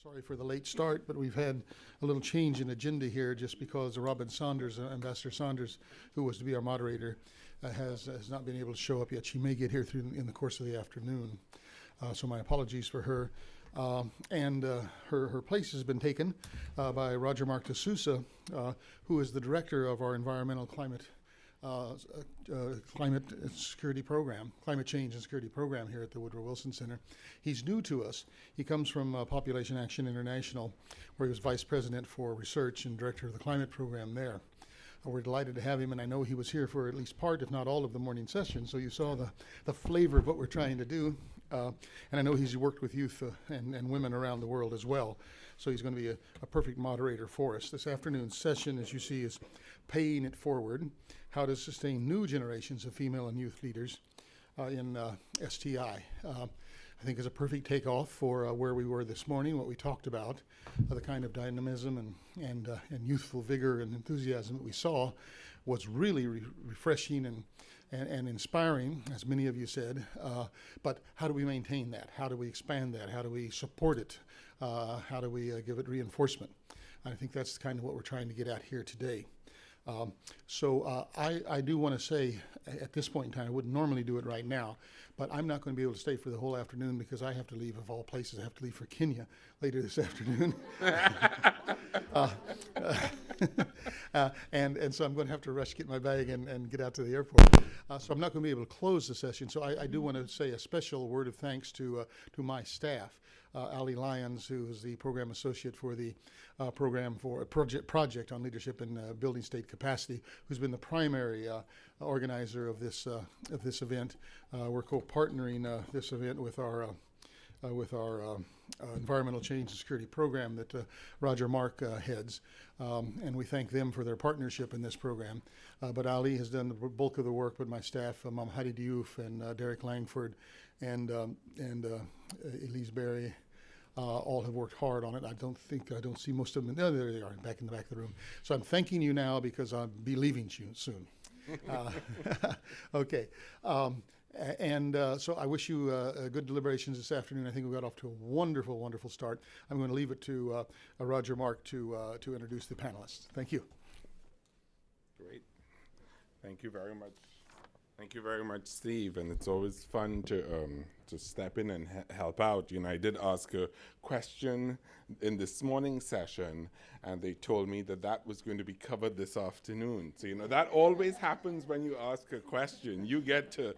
Sorry for the late start, but we've had a little change in agenda here just because Robin Saunders, Ambassador Saunders, who was to be our moderator, has not been able to show up yet. She may get here in the course of the afternoon. So my apologies for her. Her place has been taken by Roger Mark de Sousa, who is the director of our environmental climate security program, climate change and security program here at the Woodrow Wilson Center. He's new to us. He comes from Population Action International, where he was vice president for research and director of the climate program there. We're delighted to have him, and I know he was here for at least part, if not all, of the morning session, so you saw the flavor of what we're trying to do. And I know he's worked with youth and women around the world as well, so he's going to be a perfect moderator for us. This afternoon's session, as you see, is Paying It Forward, How to Sustain New Generations of Female and Youth Leaders in STI. I think is a perfect takeoff for where we were this morning, what we talked about, the kind of dynamism and youthful vigor and enthusiasm that we saw was really refreshing and inspiring, as many of you said. But how do we maintain that? How do we expand that? How do we support it? How do we give it reinforcement? I think that's kind of what we're trying to get at here today. I do want to say at this point in time, I wouldn't normally do it right now, but I'm not going to be able to stay for the whole afternoon because I have to leave, of all places, I have to leave for Kenya later this afternoon. And so I'm going to have to rush, get my bag, and get out to the airport. So I'm not going to be able to close the session. So I do want to say a special word of thanks to my staff. Ali Lyons, who is the program associate for the program for project on leadership and building state capacity, who's been the primary organizer of this event. We're co-partnering this event with our environmental change and security program that Roger Mark heads, and we thank them for their partnership in this program. But Ali has done the bulk of the work, but my staff, Mam Hadi Diouf and Derek Langford and Elise Berry, all have worked hard on it. I don't see most of them. No, there they are, back in the back of the room. So I'm thanking you now because I'll be leaving soon. Okay. So I wish you good deliberations this afternoon. I think we got off to a wonderful, wonderful start. I'm going to leave it to Roger Mark to introduce the panelists. Thank you. Great. Thank you very much. Thank you very much, Steve. And it's always fun to step in and help out. You know, I did ask a question in this morning's session, and they told me that was going to be covered this afternoon. So, you know, that always happens when you ask a question. You get to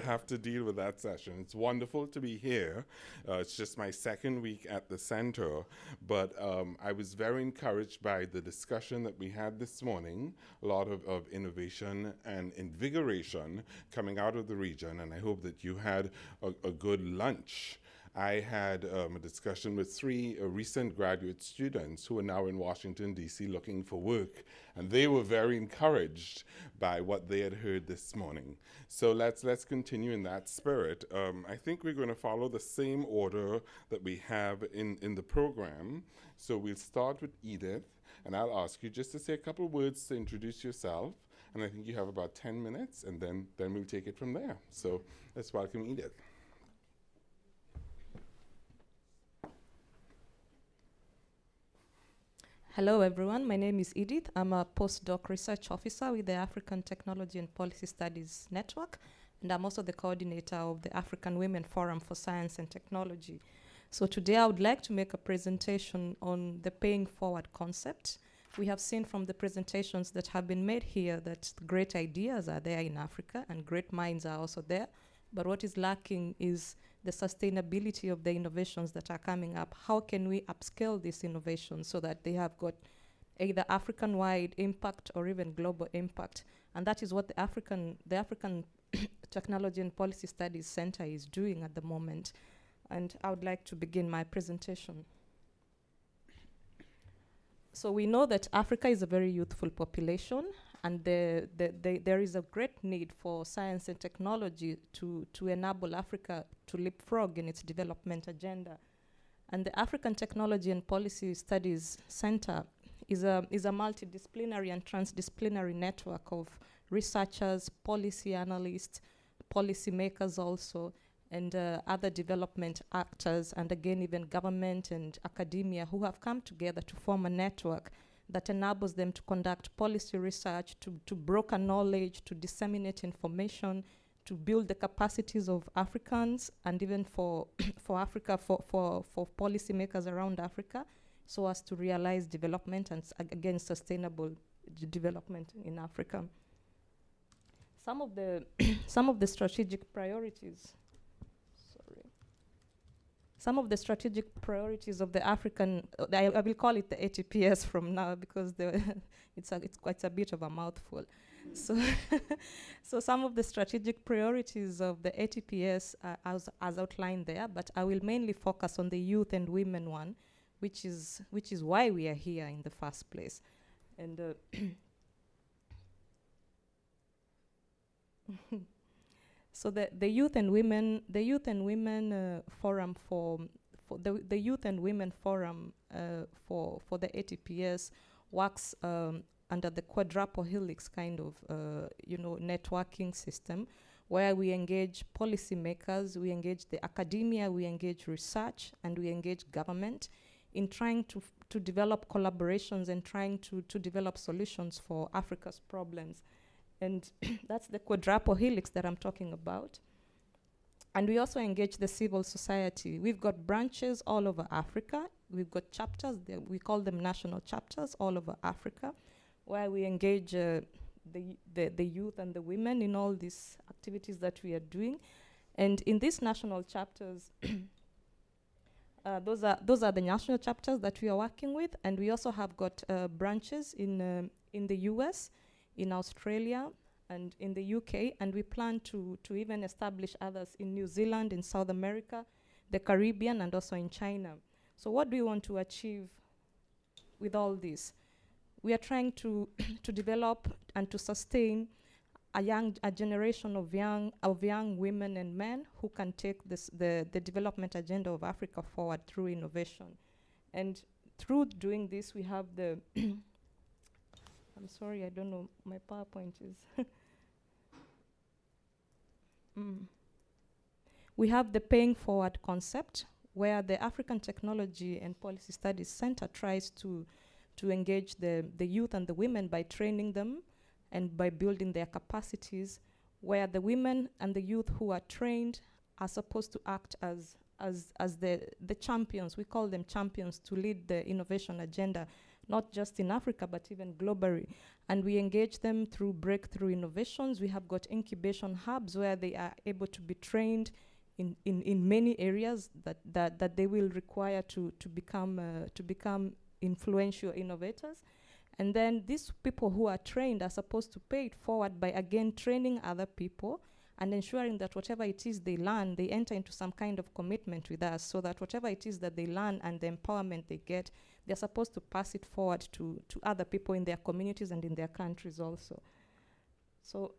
have to deal with that session. It's wonderful to be here. It's just my second week at the center, but I was very encouraged by the discussion that we had this morning, a lot of innovation and invigoration coming out of the region, and I hope that you had a good lunch. I had a discussion with three recent graduate students who are now in Washington, D.C. looking for work, and they were very encouraged by what they had heard this morning. So let's continue in that spirit. I think we're going to follow the same order that we have in the program. So we'll start with Edith, and I'll ask you just to say a couple of words to introduce yourself, and I think you have about 10 minutes, and then we'll take it from there. So let's welcome Edith. Hello, everyone. My name is Edith. I'm a postdoc research officer with the African Technology and Policy Studies Network, and I'm also the coordinator of the African Women Forum for Science and Technology. So today I would like to make a presentation on the paying forward concept. We have seen from the presentations that have been made here that great ideas are there in Africa and great minds are also there, but what is lacking is the sustainability of the innovations that are coming up. How can we upscale these innovations so that they have got either African-wide impact or even global impact? And that is what the African Technology and Policy Studies Center is doing at the moment. And I would like to begin my presentation. So we know that Africa is a very youthful population, and there is a great need for science and technology to enable Africa to leapfrog in its development agenda. And the African Technology and Policy Studies Center is a multidisciplinary and transdisciplinary network of researchers, policy analysts, policymakers also, and other development actors, and again, even government and academia, who have come together to form a network that enables them to conduct policy research, to broker knowledge, to disseminate information, to build the capacities of Africans, and even for Africa, for policymakers around Africa, so as to realize development and again sustainable development in Africa. Some of the some of the strategic priorities. Some of the strategic priorities of the African, I will call it the ATPS from now, because it's quite a bit of a mouthful. So, so some of the strategic priorities of the ATPS are as outlined there, but I will mainly focus on the youth and women one, which is why we are here in the first place. And so the youth and women forum for the youth and women forum for the ATPS works under the quadruple helix kind of networking system, where we engage policymakers, we engage the academia, we engage research, and we engage government in trying to develop collaborations and trying to develop solutions for Africa's problems. And that's the quadruple helix that I'm talking about. And we also engage the civil society. We've got branches all over Africa. We've got chapters, we call them national chapters all over Africa, where we engage the youth and the women in all these activities that we are doing. And in these national chapters, those are the national chapters that we are working with. And we also have got branches in the US, in Australia, and in the UK, and we plan to even establish others in New Zealand, in South America, the Caribbean, and also in China. So what do we want to achieve with all this? We are trying to develop and to sustain a generation of young women and men who can take the development agenda of Africa forward through innovation. And through doing this, we have the I'm sorry, I don't know, my PowerPoint is We have the paying forward concept, where the African Technology and Policy Studies Center tries to engage the youth and the women by training them and by building their capacities, where the women and the youth who are trained are supposed to act as the champions. We call them champions, to lead the innovation agenda, not just in Africa, but even globally. And we engage them through breakthrough innovations. We have got incubation hubs where they are able to be trained in many areas that they will require to become influential innovators. And then these people who are trained are supposed to pay it forward by, again, training other people and ensuring that whatever it is they learn, they enter into some kind of commitment with us, so that whatever it is that they learn and the empowerment they get, they're supposed to pass it forward to other people in their communities and in their countries also. So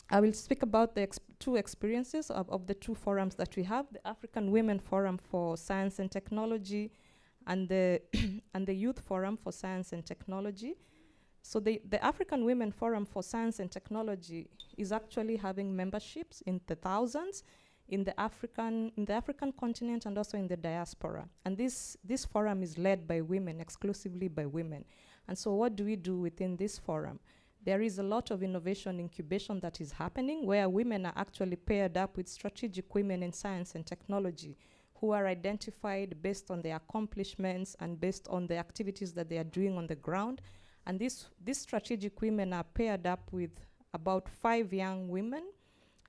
I will speak about the two experiences of the two forums that we have, the African Women Forum for Science and Technology and the and the Youth Forum for Science and Technology. So the African Women Forum for Science and Technology is actually having memberships in the thousands in the African continent and also in the diaspora. And this forum is led by women, exclusively by women. And so what do we do within this forum? There is a lot of innovation incubation that is happening, where women are actually paired up with strategic women in science and technology who are identified based on their accomplishments and based on the activities that they are doing on the ground. And these strategic women are paired up with about 5 young women.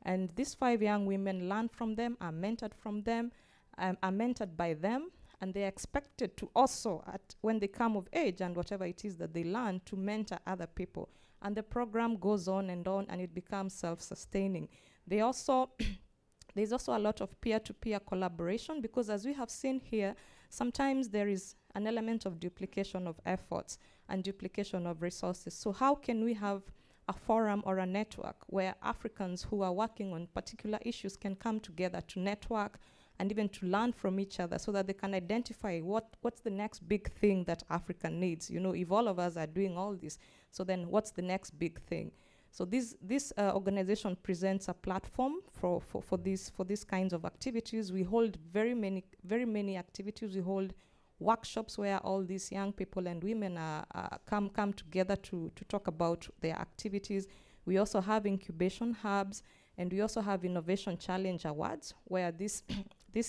And these 5 young women learn from them, are mentored from them, are mentored by them, and they are expected to also, when they come of age and whatever it is that they learn, to mentor other people. And the program goes on, and it becomes self-sustaining. There's also a lot of peer-to-peer collaboration, because as we have seen here, sometimes there is an element of duplication of efforts and duplication of resources. So how can we have a forum or a network where Africans who are working on particular issues can come together to network and even to learn from each other, so that they can identify what's the next big thing that Africa needs? You know, if all of us are doing all this, so then what's the next big thing? So this organization presents a platform for these kinds of activities. We hold very many activities. We hold workshops where all these young people and women come together to talk about their activities. We also have incubation hubs, and we also have Innovation Challenge Awards, where these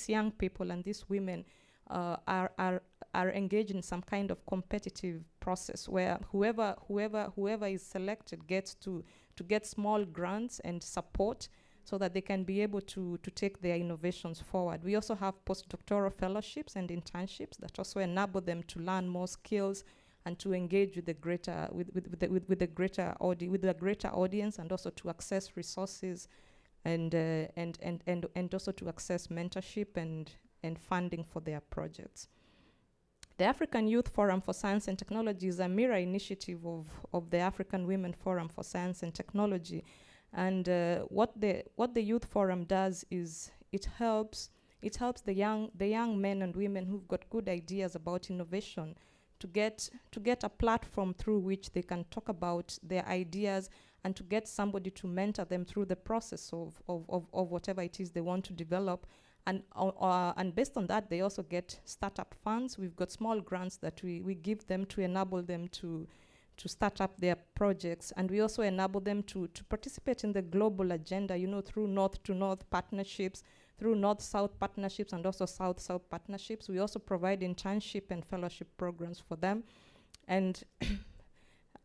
young people and these women are engaged in some kind of competitive process where whoever is selected gets to get small grants and support so that they can be able to take their innovations forward. We also have postdoctoral fellowships and internships that also enable them to learn more skills and to engage with the greater greater audience, and also to access resources and also to access mentorship and funding for their projects. The African Youth Forum for Science and Technology is a mirror initiative of the African Women Forum for Science and Technology. And what the Youth Forum does is it helps the young men and women who've got good ideas about innovation to get a platform through which they can talk about their ideas, and to get somebody to mentor them through the process of whatever it is they want to develop. And based on that, they also get startup funds. We've got small grants that we give them to enable them to start up their projects. And we also enable them to participate in the global agenda, through north-to-north partnerships, through north-south partnerships, and also south-south partnerships. We also provide internship and fellowship programs for them. And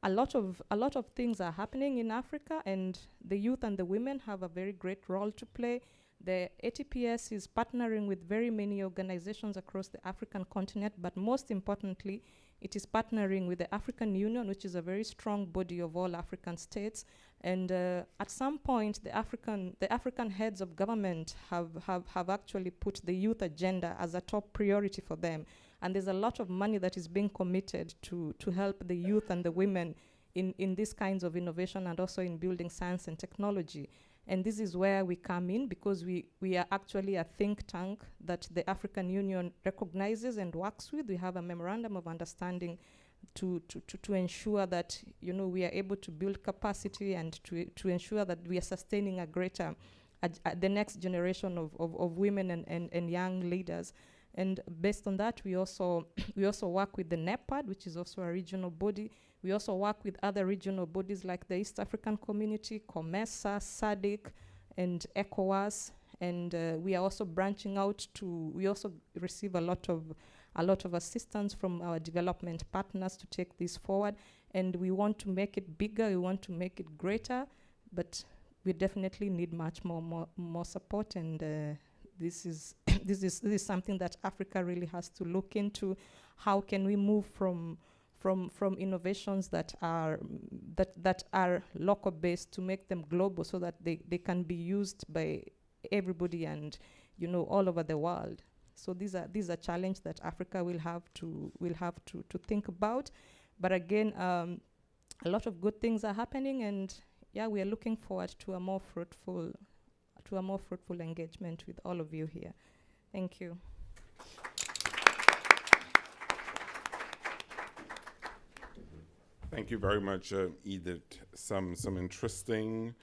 a lot of things are happening in Africa, and the youth and the women have a very great role to play. The ATPS is partnering with very many organizations across the African continent, but most importantly, it is partnering with the African Union, which is a very strong body of all African states. And at some point, the African heads of government have actually put the youth agenda as a top priority for them. And there's a lot of money that is being committed to help the youth and the women in these kinds of innovation, and also in building science and technology. And this is where we come in, because we are actually a think tank that the African Union recognizes and works with. We have a memorandum of understanding to ensure that we are able to build capacity, and to ensure that we are sustaining a greater the next generation of women and young leaders. And based on that, we also work with the NEPAD, which is also a regional body. We also work with other regional bodies like the East African Community, COMESA, SADC, and ECOWAS. And we are also branching out we also receive a lot of assistance from our development partners to take this forward. And we want to make it bigger, we want to make it greater, but we definitely need much more support. And this is something that Africa really has to look into. How can we move from innovations that are local based to make them global, so that they can be used by everybody and all over the world. So these are challenges that Africa will have to think about. But again, a lot of good things are happening, and we are looking forward to a more fruitful engagement with all of you here. Thank you. Thank you very much, Edith. Some interesting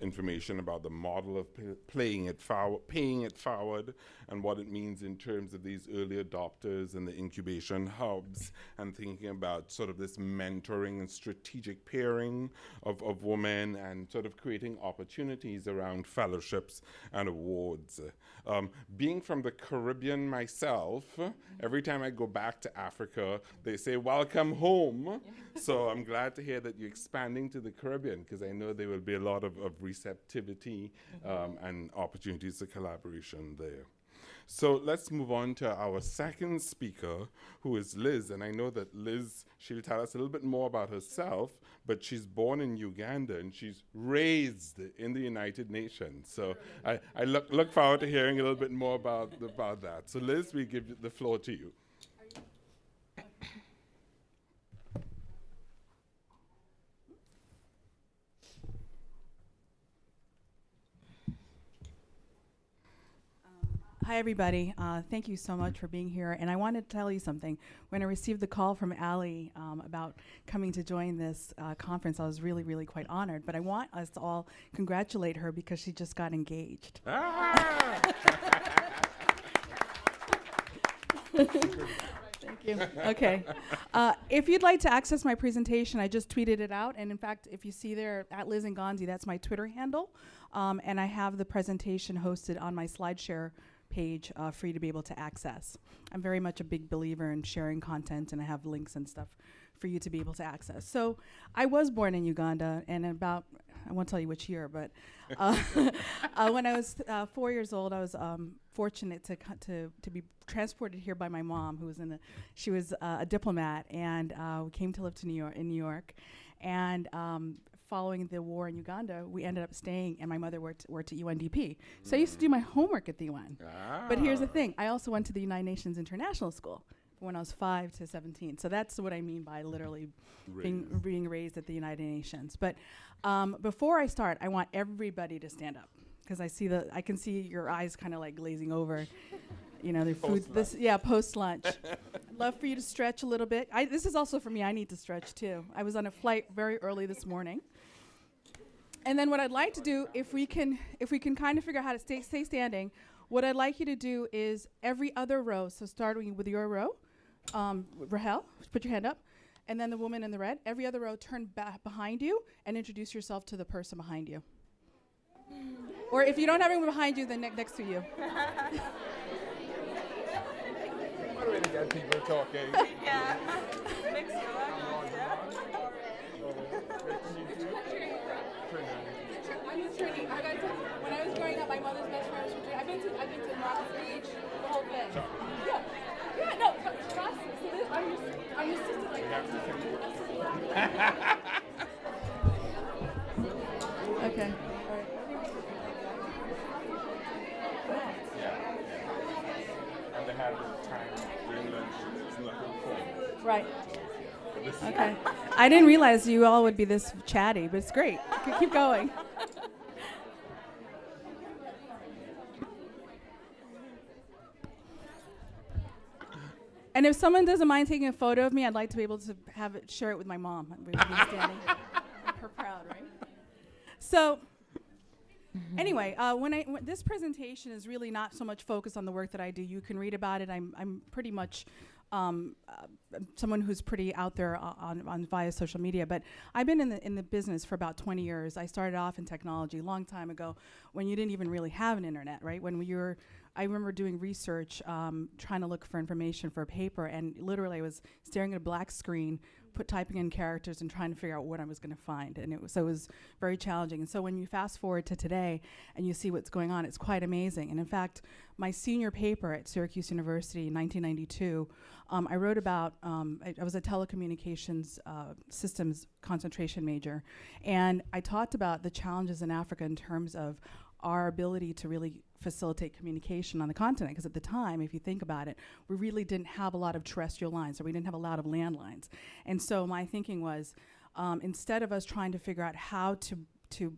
information about the model of paying it forward, and what it means in terms of these early adopters and the incubation hubs, and thinking about sort of this mentoring and strategic pairing of women, and sort of creating opportunities around fellowships and awards. Being from the Caribbean myself, every time I go back to Africa, they say, "Welcome home." So I'm glad to hear that you're expanding to the Caribbean, because I know there will be a lot of receptivity and opportunities for collaboration there. So let's move on to our second speaker, who is Liz. And I know that Liz, she'll tell us a little bit more about herself, but she's born in Uganda and she's raised in the United Nations. So I look forward to hearing a little bit more about that. So Liz, we give the floor to you. Hi, everybody. Thank you so much for being here. And I wanted to tell you something. When I received the call from Ali about coming to join this conference, I was really, really quite honored. But I want us to all congratulate her because she just got engaged. Ah! Thank you. Okay. If you'd like to access my presentation, I just tweeted it out. And in fact, if you see there at Liz Nganzi, that's my Twitter handle. And I have the presentation hosted on my SlideShare page for you to be able to access. I'm very much a big believer in sharing content, and I have links and stuff for you to be able to access. So I was born in Uganda, and about, I won't tell you which year, but when I was 4 years old, I was fortunate to be transported here by my mom, who was she was a diplomat, and we came to live in New York, and following the war in Uganda, we ended up staying, and my mother worked at UNDP. So I used to do my homework at the UN. But here's the thing, I also went to the United Nations International School when I was 5 to 17. So that's what I mean by literally being raised at the United Nations. But before I start, I want everybody to stand up, because I can see your eyes kind of like glazing over. You know, the food. Post lunch. Love for you to stretch a little bit. This is also for me. I need to stretch too. I was on a flight very early this morning. And then what I'd like to do, if we can kind of figure out how to stay standing, what I'd like you to do is every other row. So starting with your row, Rahel, put your hand up, and then the woman in the red. Every other row, turn back behind you and introduce yourself to the person behind you. Or if you don't have anyone behind you, then next to you. What a way to get people talking. Yeah. Mix it up. I'm in Trinity. When I was growing up, my mother's best friend was from Trinity. I've been to Morocco Beach, the whole thing. Yeah, no, trust me. So I'm your sister like that. Okay. All right. And they have the time during lunch. It's nothing full. Right. Okay. I didn't realize you all would be this chatty, but it's great. Keep going. And if someone doesn't mind taking a photo of me, I'd like to be able to share it with my mom. We'd be standing. Make her proud, right? So, anyway, this presentation is really not so much focused on the work that I do. You can read about it. I'm pretty much someone who's pretty out there on via social media, but I've been in the business for about 20 years. I started off in technology a long time ago when you didn't even really have an internet, right? I remember doing research, trying to look for information for a paper, and literally I was staring at a black screen, typing in characters and trying to figure out what I was going to find, and it was very challenging. And so when you fast forward to today and you see what's going on, it's quite amazing. And in fact, my senior paper at Syracuse University in 1992, I wrote about, I was a telecommunications systems concentration major, and I talked about the challenges in Africa in terms of our ability to really facilitate communication on the continent, because at the time, if you think about it, we really didn't have a lot of terrestrial lines, or we didn't have a lot of landlines. And so my thinking was, instead of us trying to figure out how to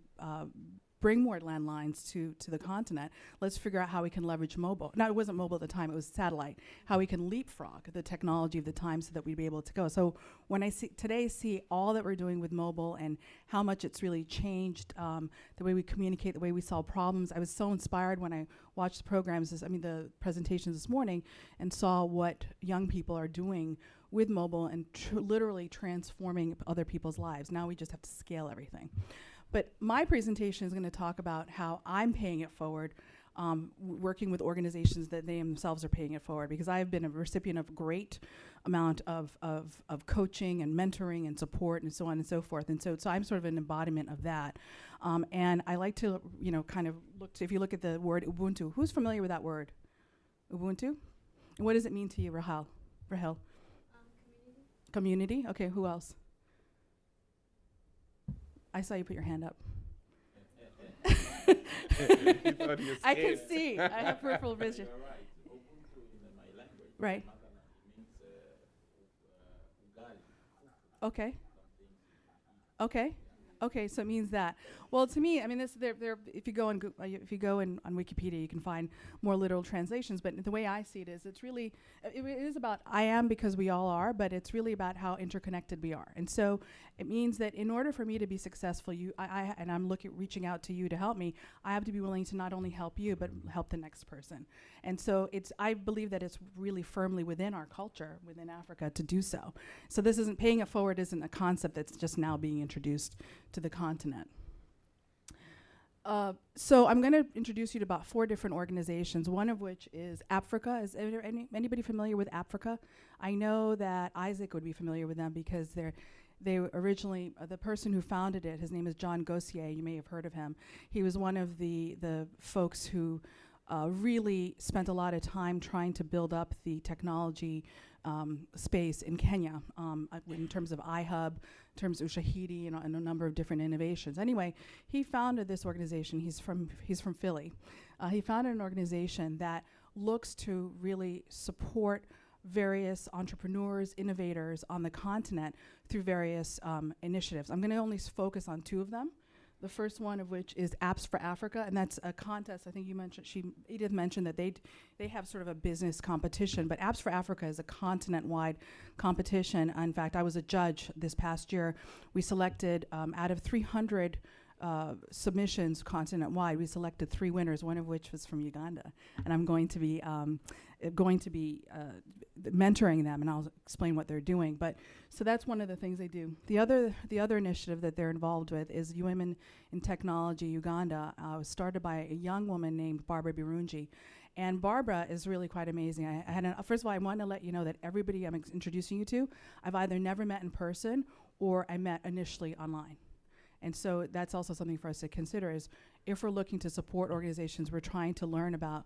bring more landlines to the continent, let's figure out how we can leverage mobile. Now, it wasn't mobile at the time, it was satellite. How we can leapfrog the technology of the time so that we'd be able to go. So when I see all that we're doing with mobile and how much it's really changed the way we communicate, the way we solve problems, I was so inspired when I watched the presentations this morning, and saw what young people are doing with mobile and literally transforming other people's lives. Now we just have to scale everything. But my presentation is going to talk about how I'm paying it forward, working with organizations that they themselves are paying it forward, because I've been a recipient of a great amount of coaching and mentoring and support and so on and so forth. And so I'm sort of an embodiment of that. And I like to, kind of if you look at the word Ubuntu, who's familiar with that word? Ubuntu? And what does it mean to you, Rahel? Community? Okay, who else? I saw you put your hand up. I can see. I have peripheral vision. Right. Okay. Okay. Okay, so it means that. Well, to me, I mean, if you go on on Wikipedia, you can find more literal translations. But the way I see it is, it's really it is about I am because we all are, but it's really about how interconnected we are. And so it means that in order for me to be successful, and I'm reaching out to you to help me, I have to be willing to not only help you but help the next person. And so I believe that it's really firmly within our culture, within Africa, to do so. So this isn't paying it forward isn't a concept that's just now being introduced to the continent. So I'm going to introduce you to about 4 different organizations, one of which is Africa. Is anybody familiar with Africa? I know that Isaac would be familiar with them because they originally, the person who founded it, his name is John Gossier. You may have heard of him. He was one of the folks who really spent a lot of time trying to build up the technology space in Kenya in terms of iHub, in terms of Ushahidi, and a number of different innovations. Anyway, he founded this organization. He's from Philly. He founded an organization that looks to really support various entrepreneurs, innovators on the continent through various initiatives. I'm going to only focus on 2 of them. The first one of which is Apps for Africa, and that's a contest. I think you mentioned, Edith mentioned that they have sort of a business competition, but Apps for Africa is a continent-wide competition. In fact, I was a judge this past year. We selected, out of 300 submissions continent-wide, we selected 3 winners, one of which was from Uganda. And I'm going to be mentoring them, and I'll explain what they're doing. But so that's one of the things they do. The other initiative that they're involved with is Women in Technology Uganda. Was started by a young woman named Barbara Birungi. And Barbara is really quite amazing. First of all, I want to let you know that everybody I'm introducing you to, I've either never met in person or I met initially online. And so that's also something for us to consider is if we're looking to support organizations, we're trying to learn about,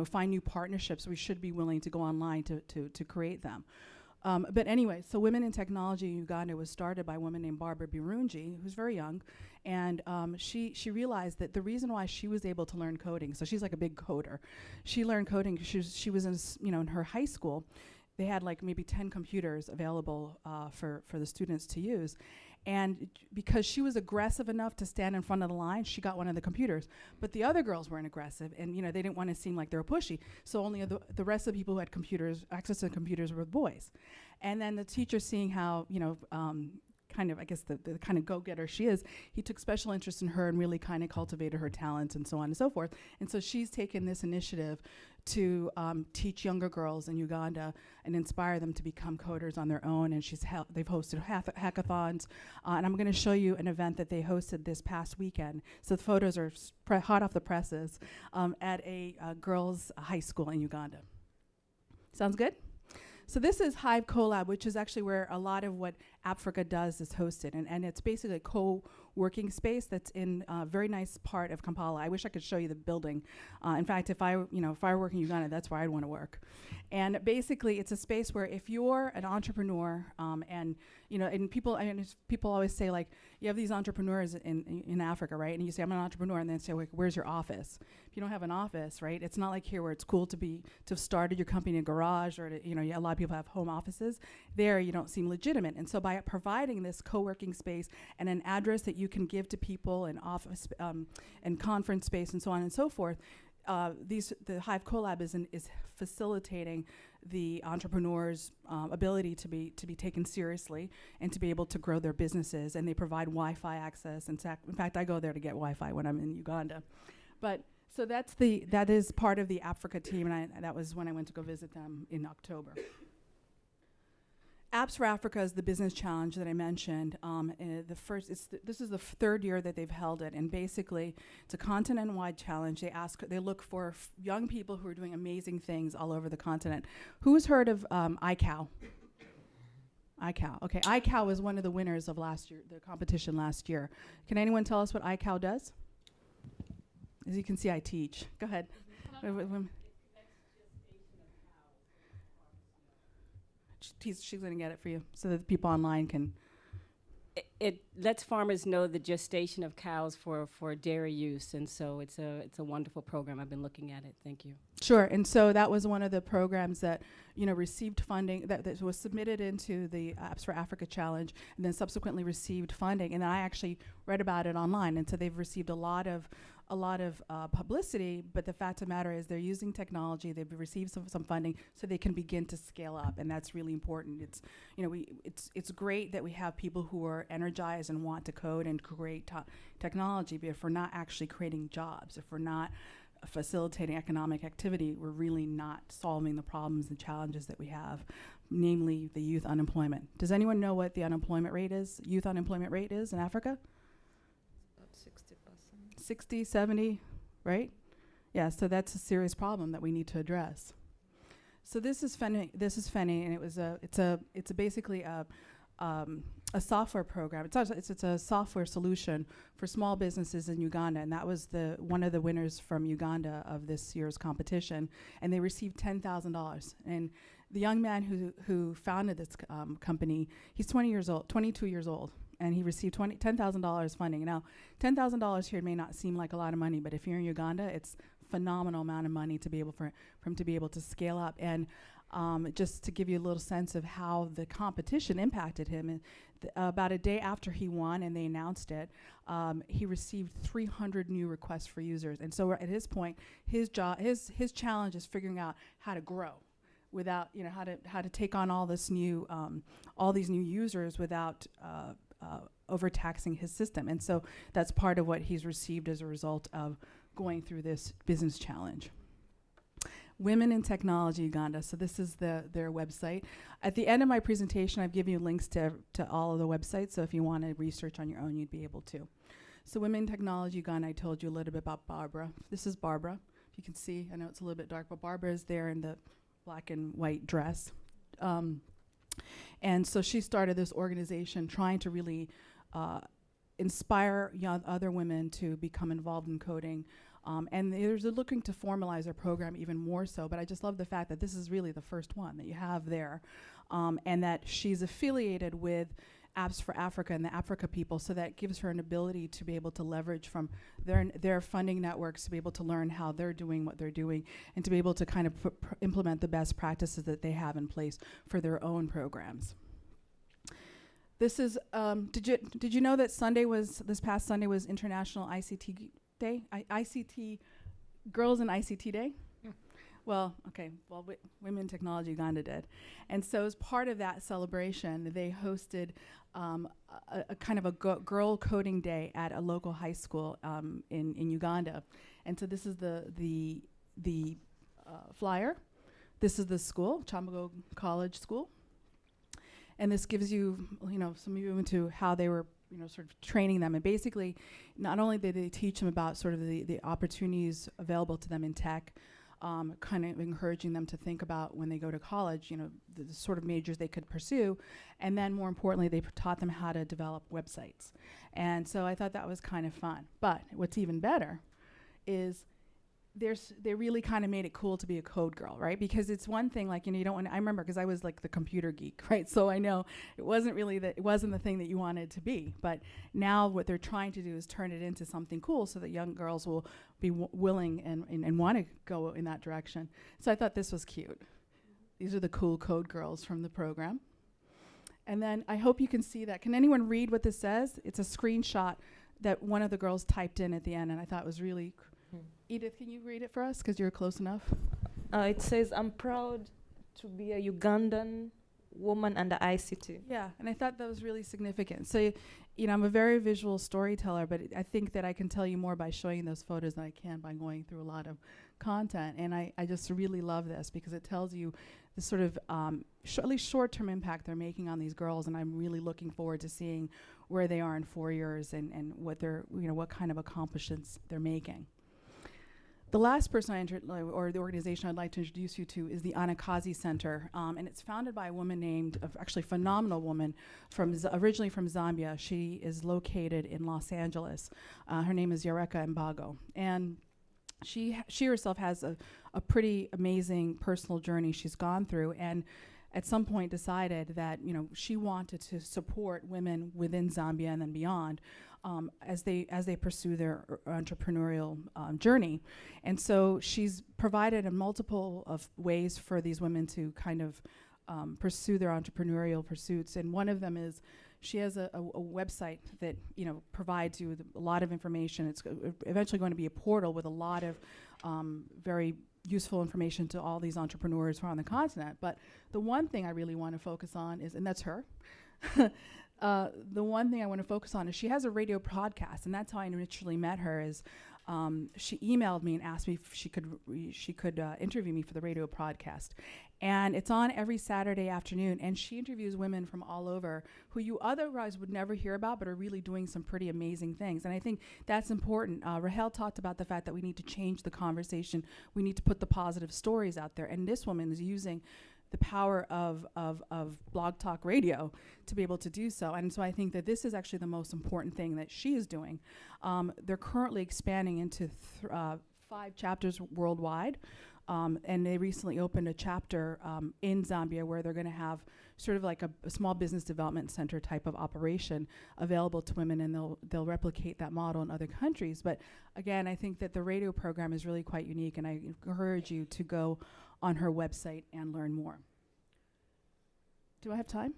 find new partnerships, we should be willing to go online to create them. But anyway, so Women in Technology in Uganda was started by a woman named Barbara Birungi, who's very young, and she realized that the reason why she was able to learn coding, so she's like a big coder. She learned coding. She was in her high school. They had like maybe 10 computers available for the students to use. And because she was aggressive enough to stand in front of the line, she got one of the computers. But the other girls weren't aggressive, and they didn't want to seem like they were pushy. So only the rest of the people who had access to the computers were boys. And then the teacher, seeing how kind of, I guess, the kind of go-getter she is, he took special interest in her and really kind of cultivated her talents and so on and so forth. And so she's taken this initiative to teach younger girls in Uganda and inspire them to become coders on their own. And they've hosted hackathons. And I'm going to show you an event that they hosted this past weekend. So the photos are hot off the presses at a girls' high school in Uganda. Sounds good? So this is Hive Collab, which is actually where a lot of what Africa does is hosted. And it's basically a co-working space that's in a very nice part of Kampala. I wish I could show you the building. In fact, if I were working in Uganda, that's where I'd want to work. And basically, it's a space where if you're an entrepreneur, and people always say, like, you have these entrepreneurs in Africa, right? And you say, I'm an entrepreneur, and then say, like, where's your office? If you don't have an office, right? It's not like here where it's cool to have started your company in a garage, or a lot of people have home offices. There, you don't seem legitimate. And so by providing this co-working space and an address that you can give to people, and office and conference space, and so on and so forth, the Hive Collab is facilitating the entrepreneurs' ability to be taken seriously and to be able to grow their businesses. And they provide Wi-Fi access. In fact, I go there to get Wi-Fi when I'm in Uganda. But so that is part of the Africa team, and that was when I went to go visit them in October. Apps for Africa is the business challenge that I mentioned. This is the 3rd year that they've held it, and basically it's a continent-wide challenge. They look for young people who are doing amazing things all over the continent. Who's heard of iCow? iCow. Okay, iCow was one of the winners of the competition last year. Can anyone tell us what iCow does? As you can see, I teach. Go ahead. She's going to get it for you so that the people online can. it lets farmers know the gestation of cows for dairy use, and so it's a wonderful program. I've been looking at it. Thank you. Sure, and so that was one of the programs that received funding that was submitted into the Apps for Africa Challenge, and then subsequently received funding. And I actually read about it online, and so they've received a lot of publicity. But the fact of the matter is, they're using technology. They've received some funding, so they can begin to scale up, and that's really important. It's great that we have people who are energized and want to code and create technology, but if we're not actually creating jobs, if we're not facilitating economic activity, we're really not solving the problems and challenges that we have, namely the youth unemployment. Does anyone know what the youth unemployment rate is in Africa? About 60%. 60, 70, right? Yeah, so that's a serious problem that we need to address. So this is Feni, and it's basically a software program. It's a software solution for small businesses in Uganda, and that was one of the winners from Uganda of this year's competition, and they received $10,000. And the young man who founded this company, he's 22 years old, and he received $10,000 funding. Now, $10,000 here may not seem like a lot of money, but if you're in Uganda, it's a phenomenal amount of money to be able for him to be able to scale up. And just to give you a little sense of how the competition impacted him, and about a day after he won and they announced it, he received 300 new requests for users. And so at his point, his challenge is figuring out how to grow without, how to take on all these new users without overtaxing his system. And so that's part of what he's received as a result of going through this business challenge. Women in Technology Uganda. So this is their website. At the end of my presentation, I've given you links to all of the websites. So if you want to research on your own, you'd be able to. So Women in Technology Uganda, I told you a little bit about Barbara. This is Barbara. If you can see, I know it's a little bit dark, but Barbara is there in the black and white dress. And so she started this organization trying to really inspire other women to become involved in coding. And they're looking to formalize their program even more so, but I just love the fact that this is really the first one that you have there, and that she's affiliated with Apps for Africa and the Africa people, so that gives her an ability to be able to leverage from their funding networks to be able to learn how they're doing what they're doing, and to be able to kind of implement the best practices that they have in place for their own programs. This is, did you know that this past Sunday was International ICT Day? ICT, Girls in ICT Day? Well, okay, Women in Technology Uganda did. And so as part of that celebration, they hosted a kind of a girl coding day at a local high school in Uganda. And so this is the flyer. This is the school, Chambago College School. And this gives you, some view into how they were, sort of training them. And basically, not only did they teach them about sort of the opportunities available to them in tech, kind of encouraging them to think about when they go to college, the sort of majors they could pursue. And then more importantly, they taught them how to develop websites. And so I thought that was kind of fun. But what's even better is they really kind of made it cool to be a code girl, right? Because it's one thing, like, you don't want I remember, because I was like the computer geek, right? So I know it wasn't the thing that you wanted to be. But now what they're trying to do is turn it into something cool so that young girls will be willing and want to go in that direction. So I thought this was cute. These are the cool code girls from the program. And then I hope you can see that. Can anyone read what this says? It's a screenshot that one of the girls typed in at the end, and I thought it was really Edith, can you read it for us, because you're close enough? It says, "I'm proud to be a Ugandan woman under ICT." Yeah, and I thought that was really significant. So, I'm a very visual storyteller, but I think that I can tell you more by showing those photos than I can by going through a lot of content. And I just really love this because it tells you the sort of at least short-term impact they're making on these girls. And I'm really looking forward to seeing where they are in 4 years and what they're, what kind of accomplishments they're making. The last person or the organization I'd like to introduce you to is the Anakazi Center, and it's founded by a woman named, actually phenomenal woman, originally from Zambia. She is located in Los Angeles. Her name is Yareka Mbago, and she herself has a pretty amazing personal journey she's gone through, and at some point decided that, you know, she wanted to support women within Zambia and then beyond as they pursue their entrepreneurial journey. And so she's provided a multiple of ways for these women to kind of pursue their entrepreneurial pursuits. And one of them is she has a website that, you know, provides you with a lot of information. It's eventually going to be a portal with a lot of very useful information to all these entrepreneurs who are on the continent. But the one thing I really want to focus on is, and that's her, the one thing I want to focus on is she has a radio podcast, and that's how I initially met her. Is she emailed me and asked me if she could interview me for the radio podcast, and it's on every Saturday afternoon. And she interviews women from all over who you otherwise would never hear about, but are really doing some pretty amazing things. And I think that's important. Rahel talked about the fact that we need to change the conversation. We need to put the positive stories out there, and this woman is using the power of Blog Talk Radio to be able to do so. And so I think that this is actually the most important thing that she is doing. They're currently expanding into 5 chapters worldwide. And they recently opened a chapter in Zambia where they're going to have sort of like a small business development center type of operation available to women, and they'll replicate that model in other countries. But again, I think that the radio program is really quite unique, and I encourage you to go on her website and learn more. Do I have time?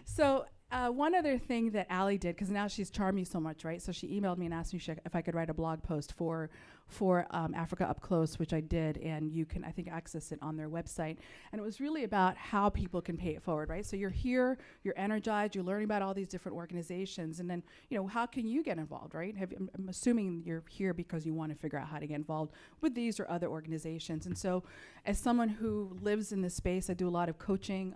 So one other thing that Allie did, because now she's charmed me so much, right? So she emailed me and asked me if I could write a blog post for Africa Up Close, which I did, and you can, I think, access it on their website. And it was really about how people can pay it forward, right? So you're here, you're energized, you're learning about all these different organizations, and then, you know, how can you get involved, right? I'm assuming you're here because you want to figure out how to get involved with these or other organizations. And so as someone who lives in this space, I do a lot of coaching.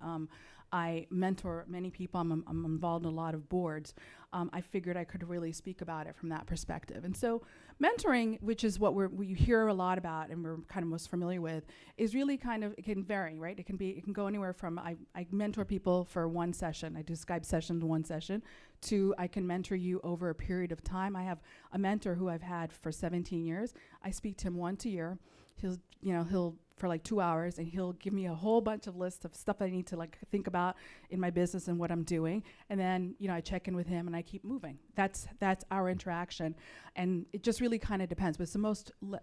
I mentor many people. I'm involved in a lot of boards. I figured I could really speak about it from that perspective. And so mentoring, which is what we hear a lot about and we're kind of most familiar with, is really kind of, it can vary, right? It can go anywhere from I mentor people for one session. I do Skype sessions, one session, to I can mentor you over a period of time. I have a mentor who I've had for 17 years. I speak to him once a year. He'll for like 2 hours, and he'll give me a whole bunch of lists of stuff I need to like think about in my business and what I'm doing. And then, you know, I check in with him and I keep moving. That's our interaction. And it just really kind of depends, but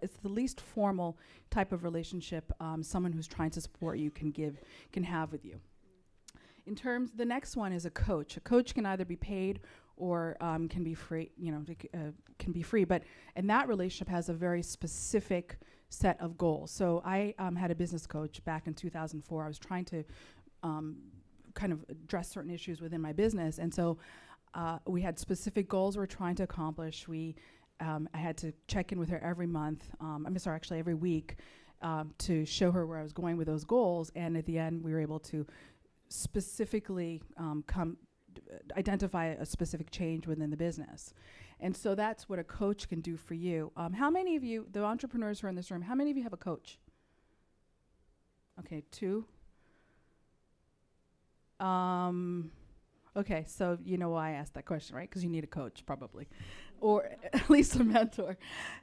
it's the least formal type of relationship someone who's trying to support you can have with you. In terms, the next one is a coach. A coach can either be paid or can be free, can be free. And that relationship has a very specific set of goals. So I had a business coach back in 2004. I was trying to kind of address certain issues within my business. And so we had specific goals we're trying to accomplish. I had to check in with her every month, every week, to show her where I was going with those goals. And at the end, we were able to specifically identify a specific change within the business. And so that's what a coach can do for you. How many of you, the entrepreneurs who are in this room, how many of you have a coach? Okay, 2. Okay, so you know why I asked that question, right? Because you need a coach, probably, or at least a mentor.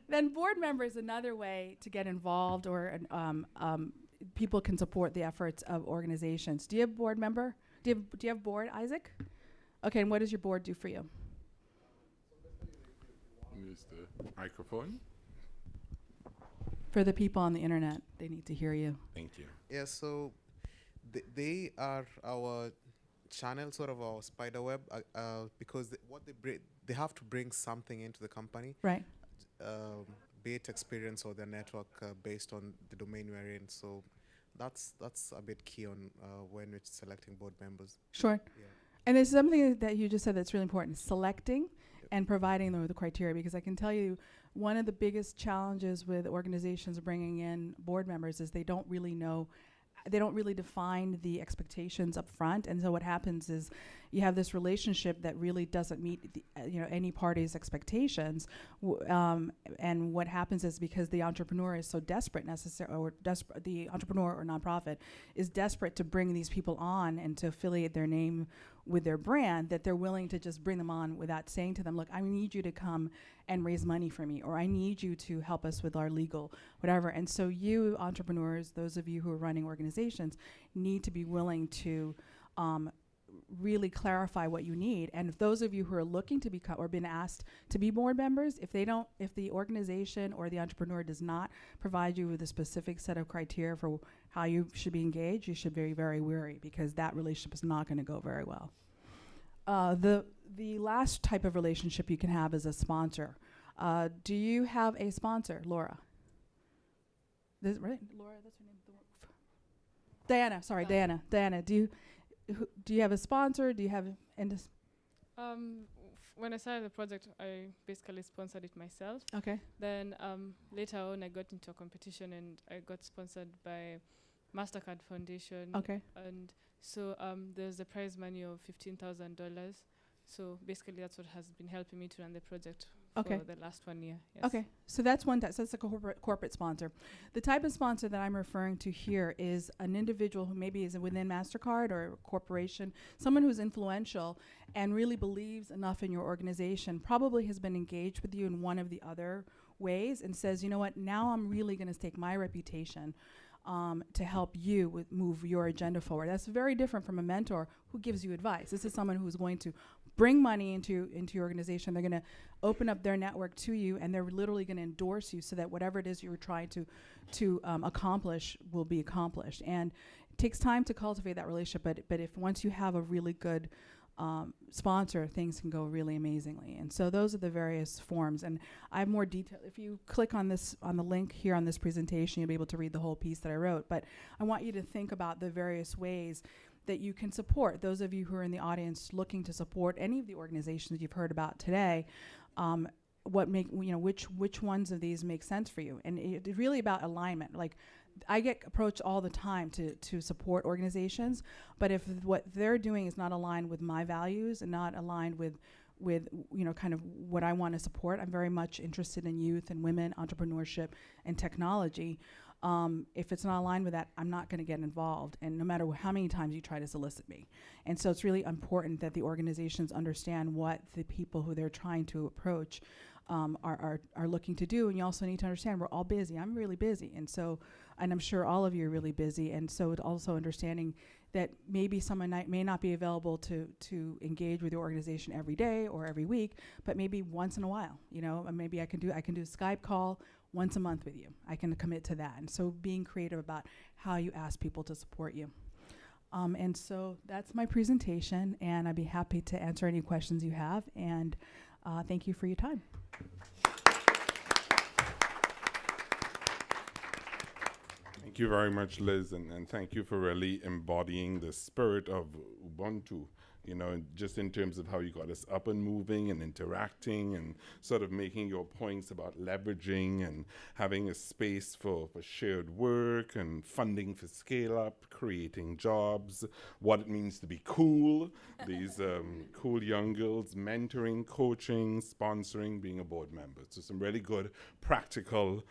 Then board member is another way to get involved, or people can support the efforts of organizations. Do you have board member? Do you have board, Isaac? Okay, and what does your board do for you? Use the microphone. For the people on the internet, they need to hear you. Thank you. Yeah, so they are our channel, sort of our spider web, because they have to bring something into the company, Right. Be it experience or their network based on the domain we're in. So that's a bit key on when we're selecting board members. Sure. Yeah. And there's something that you just said that's really important: selecting and providing them with the criteria. Because I can tell you, one of the biggest challenges with organizations bringing in board members is they don't really define the expectations up front. And so what happens is you have this relationship that really doesn't meet any party's expectations. And what happens is, because the entrepreneur is so desperate, the entrepreneur or nonprofit is desperate to bring these people on and to affiliate their name with their brand, that they're willing to just bring them on without saying to them, look, I need you to come and raise money for me, or I need you to help us with our legal, whatever. And so you entrepreneurs, those of you who are running organizations, need to be willing to really clarify what you need. And if those of you who are looking to become or been asked to be board members, if the organization or the entrepreneur does not provide you with a specific set of criteria for how you should be engaged, you should be very, very wary, because that relationship is not going to go very well. The last type of relationship you can have is a sponsor. Do you have a sponsor, Laura? Right? Laura, that's her name. Diana, sorry, Diana. Diana, do you have a sponsor? Do you have When I started the project, I basically sponsored it myself. Okay. Then later on, I got into a competition and I got sponsored by MasterCard Foundation. Okay. And so there's a prize money of $15,000. So basically, that's what has been helping me to run the project Okay. for the last 1 year. Yes. Okay, so that's one type. So that's a corporate sponsor. The type of sponsor that I'm referring to here is an individual who maybe is within MasterCard or a corporation, someone who's influential and really believes enough in your organization, probably has been engaged with you in one of the other ways, and says, you know what, now I'm really going to stake my reputation to help you move your agenda forward. That's very different from a mentor who gives you advice. This is someone who's going to bring money into your organization. They're going to open up their network to you, and they're literally going to endorse you so that whatever it is you're trying to accomplish will be accomplished. And it takes time to cultivate that relationship, but if once you have a really good sponsor, things can go really amazingly. And so those are the various forms. And I have more detail. If you click on the link here on this presentation, you'll be able to read the whole piece that I wrote. But I want you to think about the various ways that you can support. Those of you who are in the audience looking to support any of the organizations you've heard about today, which ones of these make sense for you? And it's really about alignment. Like, I get approached all the time to support organizations, but if what they're doing is not aligned with my values and not aligned with kind of what I want to support, I'm very much interested in youth and women, entrepreneurship, and technology. If it's not aligned with that, I'm not going to get involved, and no matter how many times you try to solicit me. And so it's really important that the organizations understand what the people who they're trying to approach are looking to do. And you also need to understand we're all busy. I'm really busy, and I'm sure all of you are really busy. And so it's also understanding that maybe someone may not be available to engage with your organization every day or every week, but maybe once in a while, and maybe I can do a Skype call once a month with you. I can commit to that. And so being creative about how you ask people to support you. And so that's my presentation, and I'd be happy to answer any questions you have. And thank you for your time. Thank you very much, Liz, and thank you for really embodying the spirit of Ubuntu, just in terms of how you got us up and moving and interacting and sort of making your points about leveraging and having a space for shared work and funding for scale up, creating jobs, what it means to be cool, these cool young girls, mentoring, coaching, sponsoring, being a board member. So some really good practical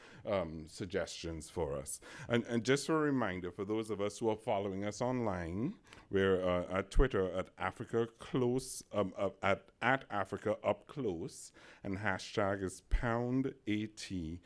suggestions for us. And just a reminder for those of us who are following us online, we're at Twitter at Africa Close, at Africa Up Close, and hashtag is #AT4C.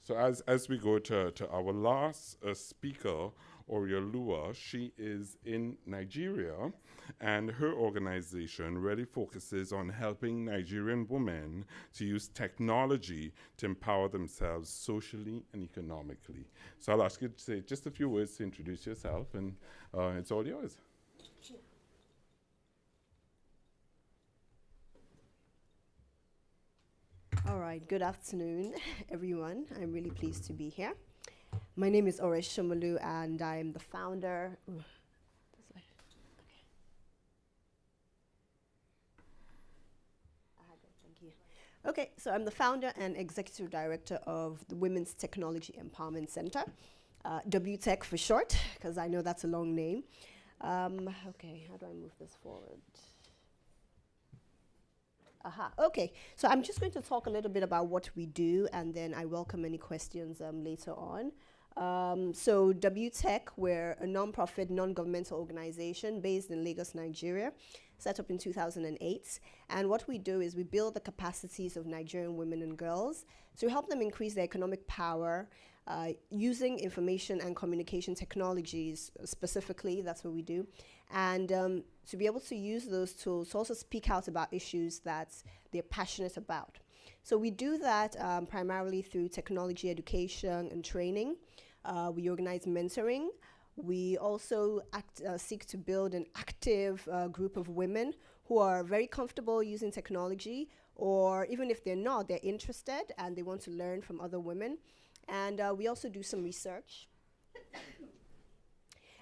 So as we go to our last speaker, Oreoluwa, she is in Nigeria, and her organization really focuses on helping Nigerian women to use technology to empower themselves socially and economically. So I'll ask you to say just a few words to introduce yourself, and it's all yours. All right, good afternoon, everyone. I'm really pleased to be here. My name is Oreoluwa, and I'm the founder. Thank you. Okay, so I'm the founder and executive director of the Women's Technology Empowerment Center, W.TEC for short, because I know that's a long name. Okay, how do I move this forward? Okay, so I'm just going to talk a little bit about what we do, and then I welcome any questions later on. So W.TEC, we're a non-profit, non-governmental organization based in Lagos, Nigeria, set up in 2008. And what we do is we build the capacities of Nigerian women and girls to help them increase their economic power using information and communication technologies specifically. That's what we do. And to be able to use those tools to also speak out about issues that they're passionate about. So we do that primarily through technology education and training. We organize mentoring. We also seek to build an active group of women who are very comfortable using technology, or even if they're not, they're interested and they want to learn from other women. And we also do some research.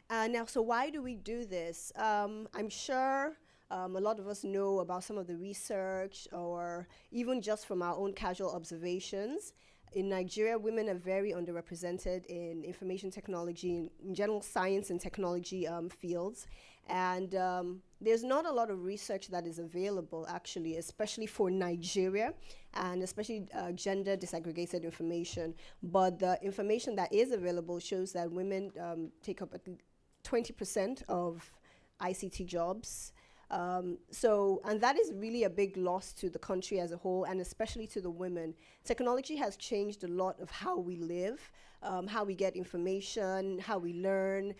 Now, so why do we do this? I'm sure a lot of us know about some of the research, or even just from our own casual observations. In Nigeria, women are very underrepresented in information technology, in general science and technology fields. And there's not a lot of research that is available, actually, especially for Nigeria, and especially gender disaggregated information. But the information that is available shows that women take up at 20% of ICT jobs. And that is really a big loss to the country as a whole, and especially to the women. Technology has changed a lot of how we live, how we get information, how we learn,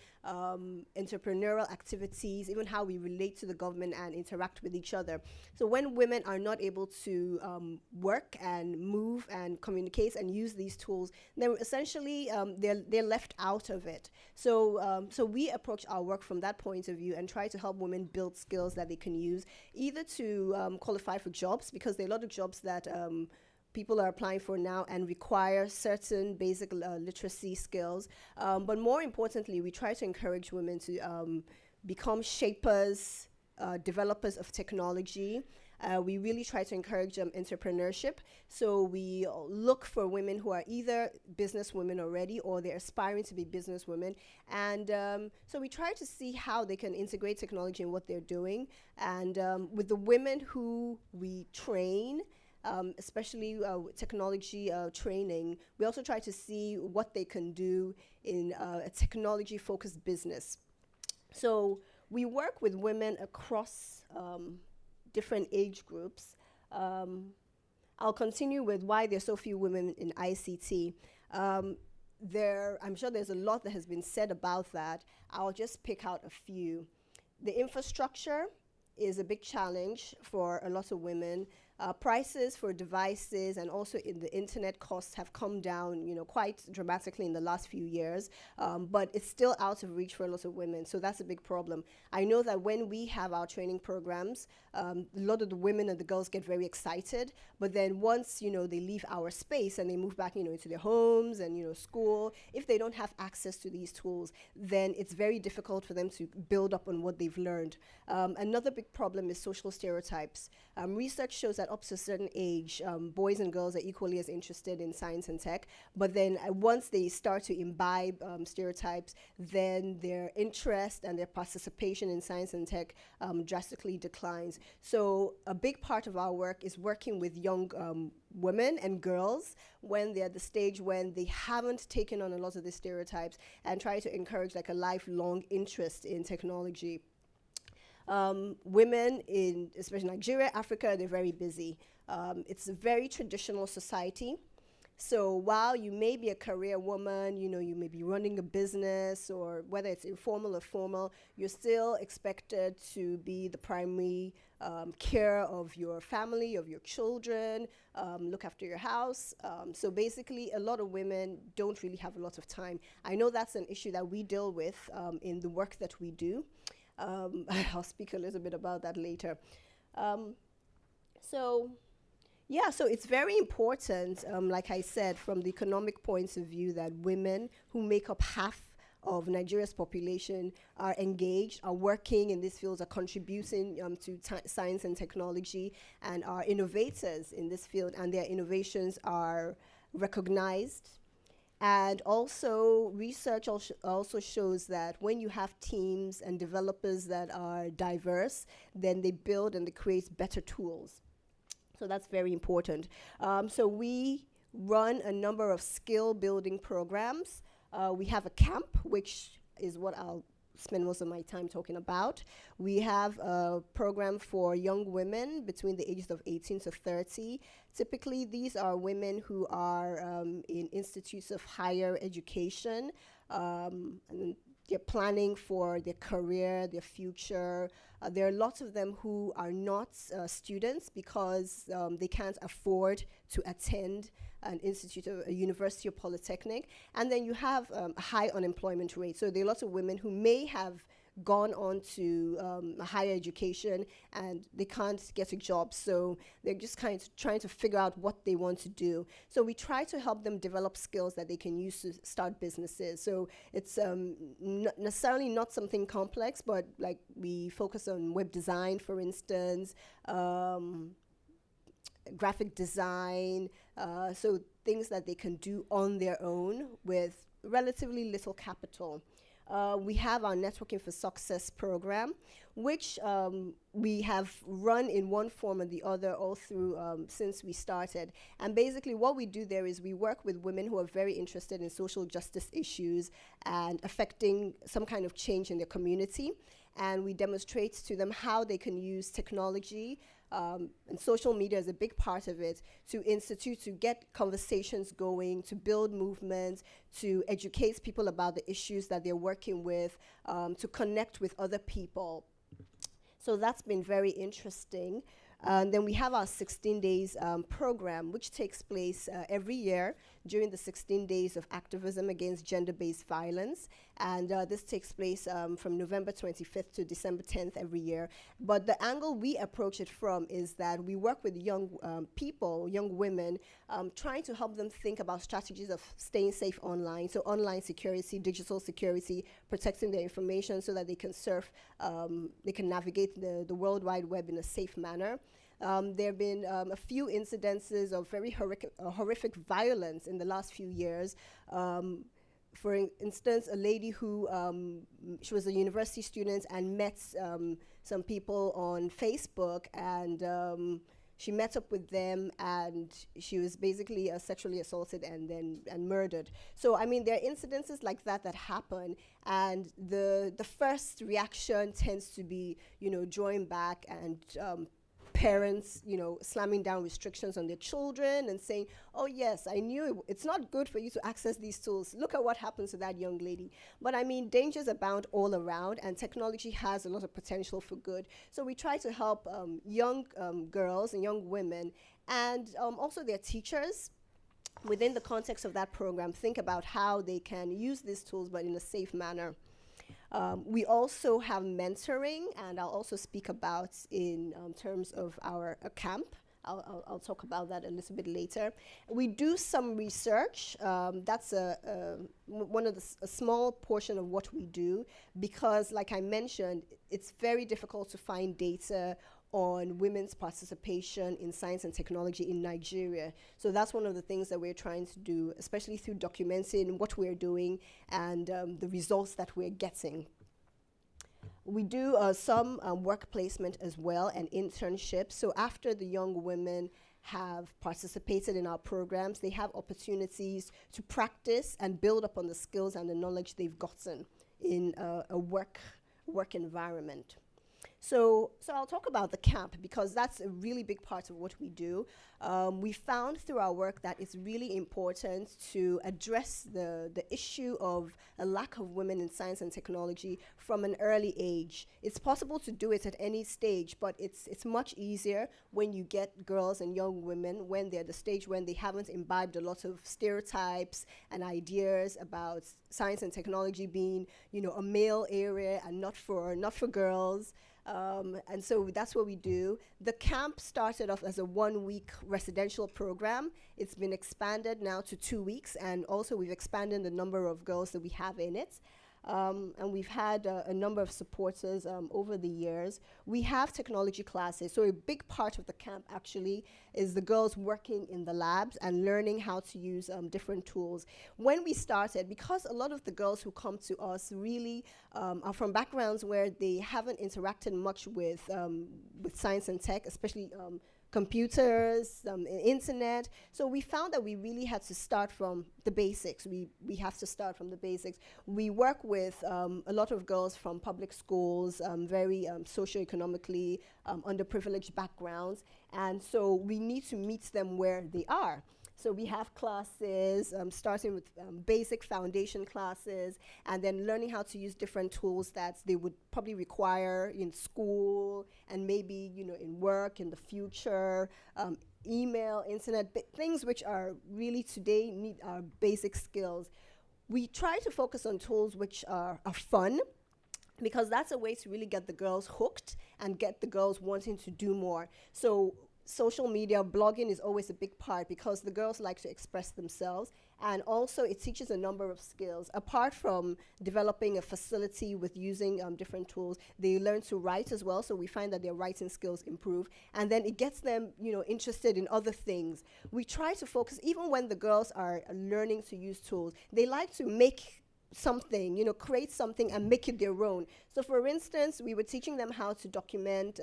entrepreneurial activities, even how we relate to the government and interact with each other. So when women are not able to work and move and communicate and use these tools, then essentially they're left out of it. So we approach our work from that point of view and try to help women build skills that they can use, either to qualify for jobs, because there are a lot of jobs that people are applying for now and require certain basic literacy skills. But more importantly, we try to encourage women to become shapers, developers of technology. We really try to encourage entrepreneurship. So we look for women who are either business women already, or they're aspiring to be business women. And so we try to see how they can integrate technology in what they're doing. And with the women who we train, especially technology training, we also try to see what they can do in a technology-focused business. So we work with women across different age groups. I'll continue with why there's so few women in ICT. I'm sure there's a lot that has been said about that. I'll just pick out a few. The infrastructure is a big challenge for a lot of women. Prices for devices and also in the internet costs have come down, quite dramatically in the last few years, but it's still out of reach for a lot of women. So that's a big problem. I know that when we have our training programs, a lot of the women and the girls get very excited, but then once, they leave our space and they move back, into their homes and, school, if they don't have access to these tools, then it's very difficult for them to build up on what they've learned. Another big problem is social stereotypes. Research shows that up to a certain age, boys and girls are equally as interested in science and tech, but then once they start to imbibe stereotypes, then their interest and their participation in science and tech drastically declines. So a big part of our work is working with young women and girls when they're at the stage when they haven't taken on a lot of the stereotypes, and try to encourage like a lifelong interest in technology. Women in, especially Nigeria, Africa, they're very busy. It's a very traditional society. So while you may be a career woman, you may be running a business, or whether it's informal or formal, you're still expected to be the primary care of your family, of your children, look after your house. So basically, a lot of women don't really have a lot of time. I know that's an issue that we deal with in the work that we do. I'll speak a little bit about that later. So it's very important, like I said, from the economic points of view, that women who make up half of Nigeria's population are engaged, are working in these fields, are contributing to science and technology, and are innovators in this field, and their innovations are recognized. And also, research also shows that when you have teams and developers that are diverse, then they build and they create better tools. So that's very important. So we run a number of skill building programs We have a camp, which is what I'll spend most of my time talking about. We have a program for young women between the ages of 18 to 30. Typically, these are women who are in institutes of higher education, and they're planning for their career, their future. There are lots of them who are not students because they can't afford to attend an institute, a university or polytechnic. And then you have a high unemployment rate. So there are lots of women who may have gone on to a higher education and they can't get a job. So they're just kind of trying to figure out what they want to do. So we try to help them develop skills that they can use to start businesses. So it's necessarily not something complex, but like we focus on web design, for instance, graphic design, so things that they can do on their own with relatively little capital. We have our Networking for Success program, which we have run in one form or the other all through since we started. And basically what we do there is we work with women who are very interested in social justice issues and affecting some kind of change in their community. And we demonstrate to them how they can use technology, and social media is a big part of it, to institute, to get conversations going, to build movements, to educate people about the issues that they're working with, to connect with other people. So that's been very interesting. Then we have our 16 days program, which takes place every year during the 16 days of activism against gender-based violence. And this takes place from November 25th to December 10th every year. But the angle we approach it from is that we work with young people, young women, trying to help them think about strategies of staying safe online. So online security, digital security, protecting their information so that they can surf, they can navigate the World Wide Web in a safe manner. There have been a few incidences of very horrific violence in the last few years. For instance, a lady who, she was a university student and met some people on Facebook, and she met up with them, and she was basically sexually assaulted and murdered. So, I mean, there are incidences like that that happen, and the first reaction tends to be, drawing back and parents, slamming down restrictions on their children and saying, oh yes, I knew it's not good for you to access these tools. Look at what happens to that young lady. But I mean, dangers abound all around, and technology has a lot of potential for good. So we try to help young girls and young women, and also their teachers, within the context of that program, think about how they can use these tools, but in a safe manner. We also have mentoring, and I'll also speak about in terms of our camp. I'll talk about that a little bit later. We do some research. That's a small portion of what we do, because like I mentioned, it's very difficult to find data on women's participation in science and technology in Nigeria. So that's one of the things that we're trying to do, especially through documenting what we're doing and the results that we're getting. We do some work placement as well, and internships. So after the young women have participated in our programs, they have opportunities to practice and build upon the skills and the knowledge they've gotten in a work environment. So I'll talk about the camp, because that's a really big part of what we do. We found through our work that it's really important to address the issue of a lack of women in science and technology from an early age. It's possible to do it at any stage, but it's much easier when you get girls and young women when they're at the stage when they haven't imbibed a lot of stereotypes and ideas about science and technology being, a male area and not for girls. And so that's what we do. The camp started off as a 1-week residential program. It's been expanded now to 2 weeks, and also we've expanded the number of girls that we have in it. And we've had a number of supporters over the years. We have technology classes, so a big part of the camp actually is the girls working in the labs and learning how to use different tools. When we started, because a lot of the girls who come to us really are from backgrounds where they haven't interacted much with science and tech, especially computers, internet. So we found that we really had to start from the basics. We have to start from the basics. We work with a lot of girls from public schools, very socioeconomically underprivileged backgrounds, and so we need to meet them where they are. So we have classes, starting with basic foundation classes, and then learning how to use different tools that they would probably require in school and maybe, you know, in work in the future, email, internet, things which are really today need our basic skills. We try to focus on tools which are fun, because that's a way to really get the girls hooked and get the girls wanting to do more. So social media, blogging is always a big part because the girls like to express themselves, and also it teaches a number of skills. Apart from developing a facility with using different tools, they learn to write as well, so we find that their writing skills improve, and then it gets them, you know, interested in other things. We try to focus, even when the girls are learning to use tools, they like to make something, you know, create something and make it their own. So for instance, we were teaching them how to document,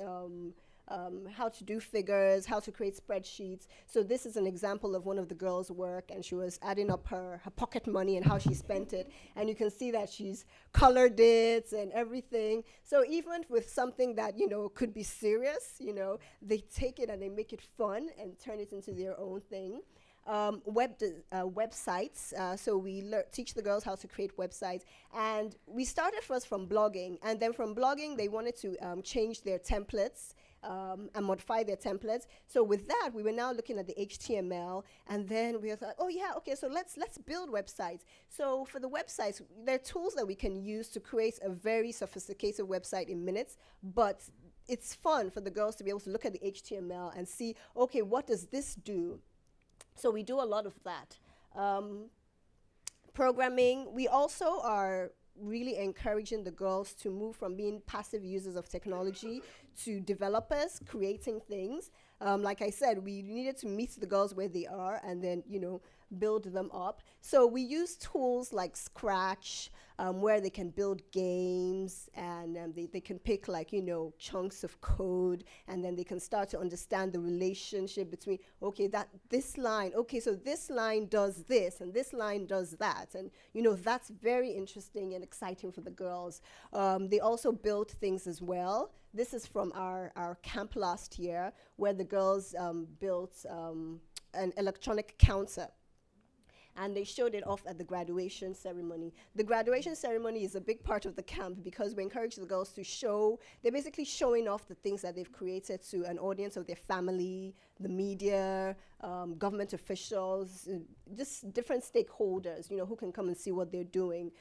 how to do figures, how to create spreadsheets. So this is an example of one of the girls' work, and she was adding up her pocket money and how she spent it. And you can see that she's colored it and everything. So even with something that, you know, could be serious, you know, they take it and they make it fun and turn it into their own thing. Websites, so we teach the girls how to create websites, and we started first from blogging, and then from blogging they wanted to change their templates and modify their templates. So with that, we were now looking at the HTML, and then we thought, oh yeah, okay, so let's build websites. So for the websites, there are tools that we can use to create a very sophisticated website in minutes, but it's fun for the girls to be able to look at the HTML and see, okay, what does this do? So we do a lot of that. Programming, we also are really encouraging the girls to move from being passive users of technology to developers, creating things. Like I said, we needed to meet the girls where they are and then, you know, build them up. So we use tools like Scratch, where they can build games, and they can pick, like, you know, chunks of code, and then they can start to understand the relationship between, okay, this line, okay, so this line does this and this line does that, and, you know, that's very interesting and exciting for the girls. They also built things as well. This is from our camp last year, where the girls built an electronic counter, and they showed it off at the graduation ceremony. The graduation ceremony is a big part of the camp because we encourage the girls to show, they're basically showing off the things that they've created to an audience of their family, the media, government officials, just different stakeholders, you know, who can come and see what they're doing.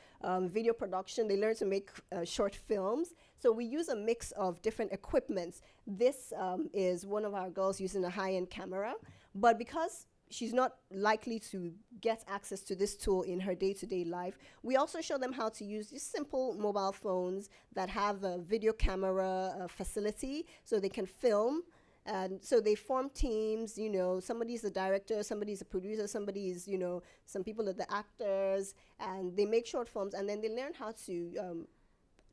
Video production, they learn to make short films. So we use a mix of different equipments. This is one of our girls using a high-end camera, but because she's not likely to get access to this tool in her day-to-day life, we also show them how to use these simple mobile phones that have a video camera facility, so they can film. And so they form teams, you know, somebody's a director, somebody's a producer, somebody's, you know, some people are the actors, and they make short films, and then they learn how to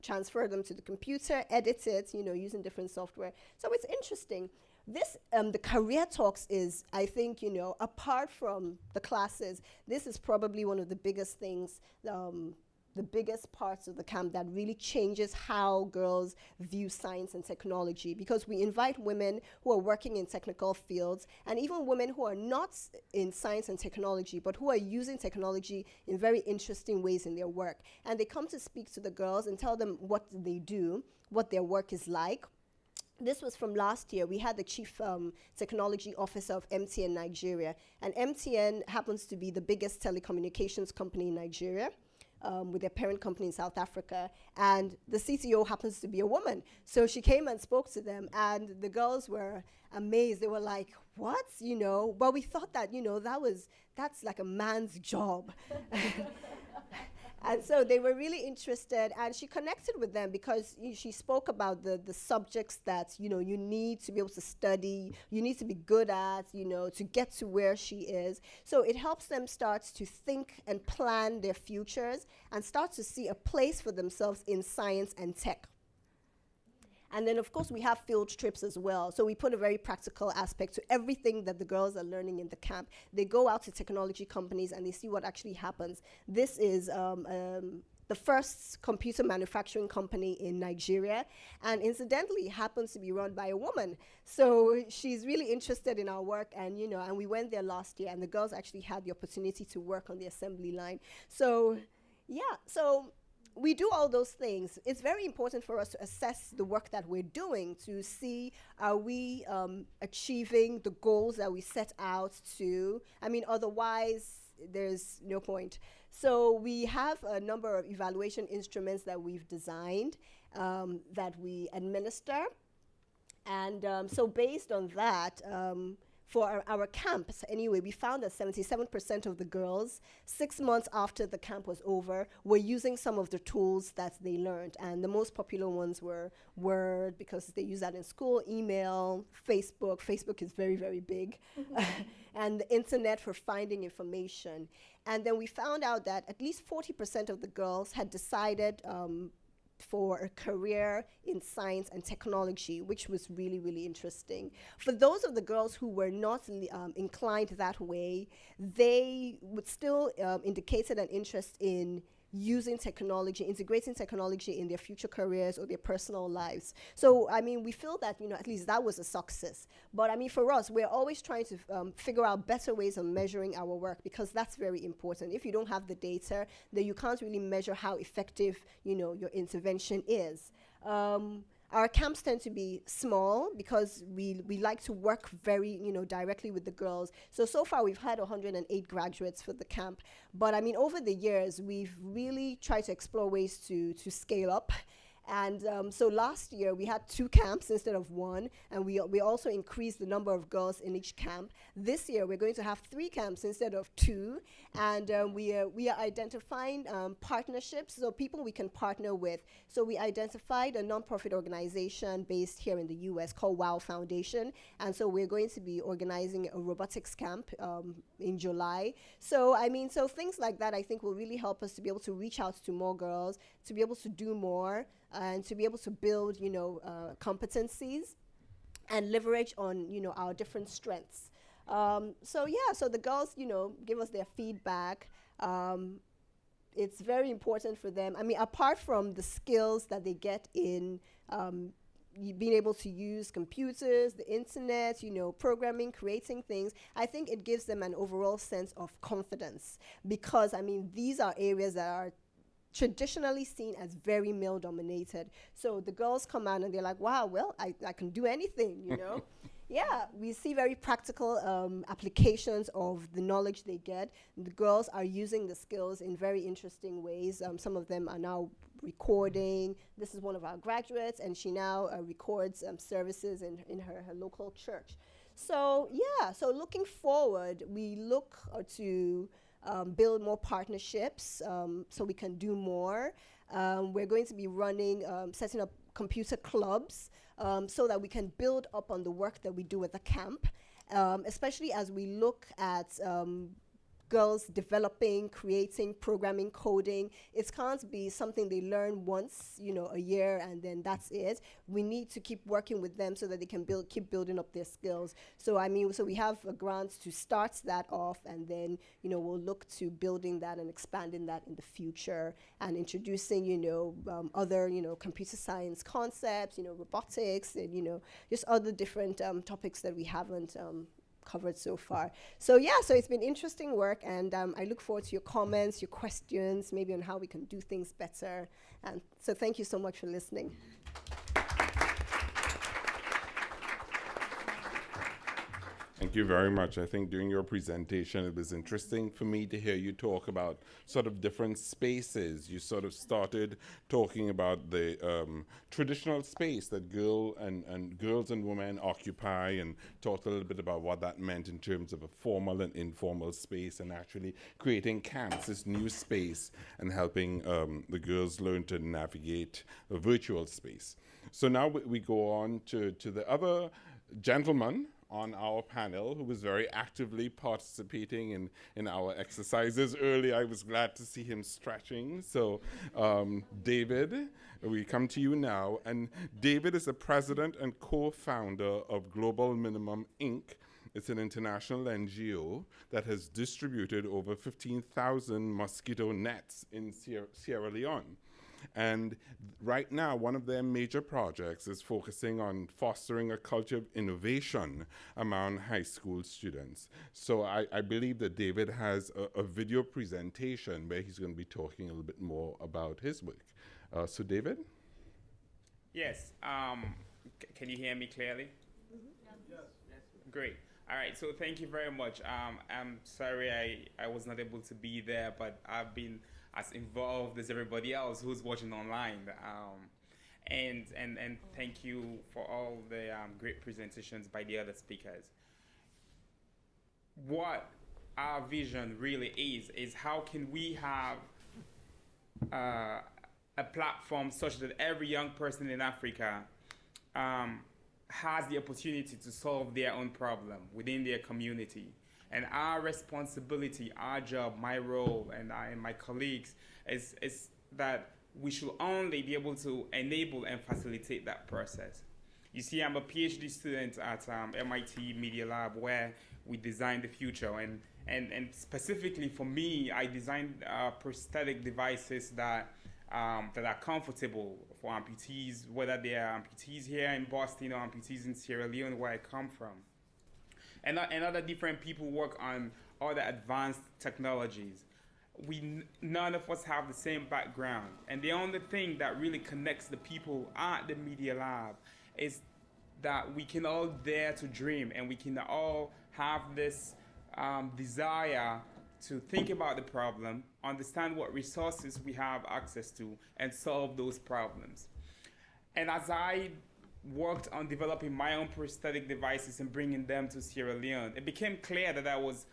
transfer them to the computer, edit it, you know, using different software. So it's interesting. This, the career talks is, I think, you know, apart from the classes, this is probably one of the biggest things, the biggest parts of the camp that really changes how girls view science and technology, because we invite women who are working in technical fields, and even women who are not in science and technology, but who are using technology in very interesting ways in their work. And they come to speak to the girls and tell them what they do, what their work is like. This was from last year. We had the chief technology officer of MTN Nigeria, and MTN happens to be the biggest telecommunications company in Nigeria, with their parent company in South Africa, and the CTO happens to be a woman. So she came and spoke to them, and the girls were amazed. They were like, what, you know? But we thought that, you know, that's like a man's job. And so they were really interested, and she connected with them because she spoke about the subjects that, you know, you need to be able to study, you need to be good at, you know, to get to where she is. So it helps them start to think and plan their futures and start to see a place for themselves in science and tech. And then, of course, we have field trips as well. So we put a very practical aspect to everything that the girls are learning in the camp. They go out to technology companies and they see what actually happens. This is the first computer manufacturing company in Nigeria, and incidentally happens to be run by a woman. So she's really interested in our work, and and we went there last year, and the girls actually had the opportunity to work on the assembly line. So yeah, so we do all those things. It's very important for us to assess the work that we're doing to see, are we achieving the goals that we set out to? I mean, otherwise there's no point. So we have a number of evaluation instruments that we've designed that we administer. And so based on that, for our camps, anyway, we found that 77% of the girls, 6 months after the camp was over, were using some of the tools that they learned. And the most popular ones were Word, because they use that in school, email, Facebook. Facebook is very, very big. And the internet for finding information. And then we found out that at least 40% of the girls had decided for a career in science and technology, which was really, really interesting. For those of the girls who were not inclined that way, they would still indicated an interest in using technology, integrating technology in their future careers or their personal lives. So, I mean, we feel that, at least that was a success. But, I mean, for us, we're always trying to figure out better ways of measuring our work, because that's very important. If you don't have the data, then you can't really measure how effective, your intervention is. Our camps tend to be small because we like to work very, directly with the girls. So far we've had 108 graduates for the camp. But I mean, over the years, we've really tried to explore ways to scale up. And so last year we had 2 camps instead of 1, and we also increased the number of girls in each camp. This year we're going to have 3 camps instead of 2, and we are identifying partnerships, so people we can partner with. So we identified a nonprofit organization based here in the US called WOW Foundation, and so we're going to be organizing a robotics camp in July. So I mean, so things like that I think will really help us to be able to reach out to more girls, to be able to do more, and to be able to build, competencies and leverage on, our different strengths. So the girls, give us their feedback. It's very important for them. I mean, apart from the skills that they get in being able to use computers, the internet, programming, creating things, I think it gives them an overall sense of confidence, because, I mean, these are areas that are traditionally seen as very male dominated. So the girls come out and they're like, wow, well, I can do anything, Yeah, we see very practical applications of the knowledge they get. The girls are using the skills in very interesting ways. Some of them are now recording. This is one of our graduates, and she now records services in her local church. So so looking forward, we look to build more partnerships so we can do more. We're going to be running, setting up computer clubs so that we can build up on the work that we do at the camp, especially as we look at girls developing, creating, programming, coding. It can't be something they learn once, a year, and then that's it. We need to keep working with them so that they can keep building up their skills. So I mean, so we have a grant to start that off, and then, we'll look to building that and expanding that in the future, and introducing, other, computer science concepts, robotics, and, just other different topics that we haven't covered so far. So so it's been interesting work, and I look forward to your comments, your questions, maybe on how we can do things better. And so thank you so much for listening. Thank you very much. I think during your presentation, it was interesting for me to hear you talk about sort of different spaces. You sort of started talking about the traditional space that girls and women occupy, and talked a little bit about what that meant in terms of a formal and informal space, and actually creating camps, this new space, and helping the girls learn to navigate a virtual space. So now we go on to the other gentleman on our panel who was very actively participating in our exercises earlier. I was glad to see him stretching. So, David, we come to you now. And David is the president and co-founder of Global Minimum Inc. It's an international NGO that has distributed over 15,000 mosquito nets in Sierra Leone. And right now, one of their major projects is focusing on fostering a culture of innovation among high school students. So I believe that David has a video presentation where he's going to be talking a little bit more about his work. So David? Yes. Can you hear me clearly? Yes. Great. All right. So thank you very much. I'm sorry I was not able to be there, but I've been as involved as everybody else who's watching online. And thank you for all the great presentations by the other speakers. What our vision really is how can we have a platform such that every young person in Africa has the opportunity to solve their own problem within their community. And our responsibility, our job, my role, and my colleagues is that we should only be able to enable and facilitate that process. You see, I'm a PhD student at MIT Media Lab where we design the future. And specifically for me, I designed prosthetic devices that are comfortable for amputees, whether they are amputees here in Boston or amputees in Sierra Leone, where I come from. And other different people work on other advanced technologies. None of us have the same background. And the only thing that really connects the people at the Media Lab is that we can all dare to dream, and we can all have this desire to think about the problem, understand what resources we have access to, and solve those problems. And as I worked on developing my own prosthetic devices and bringing them to Sierra Leone, it became clear that I was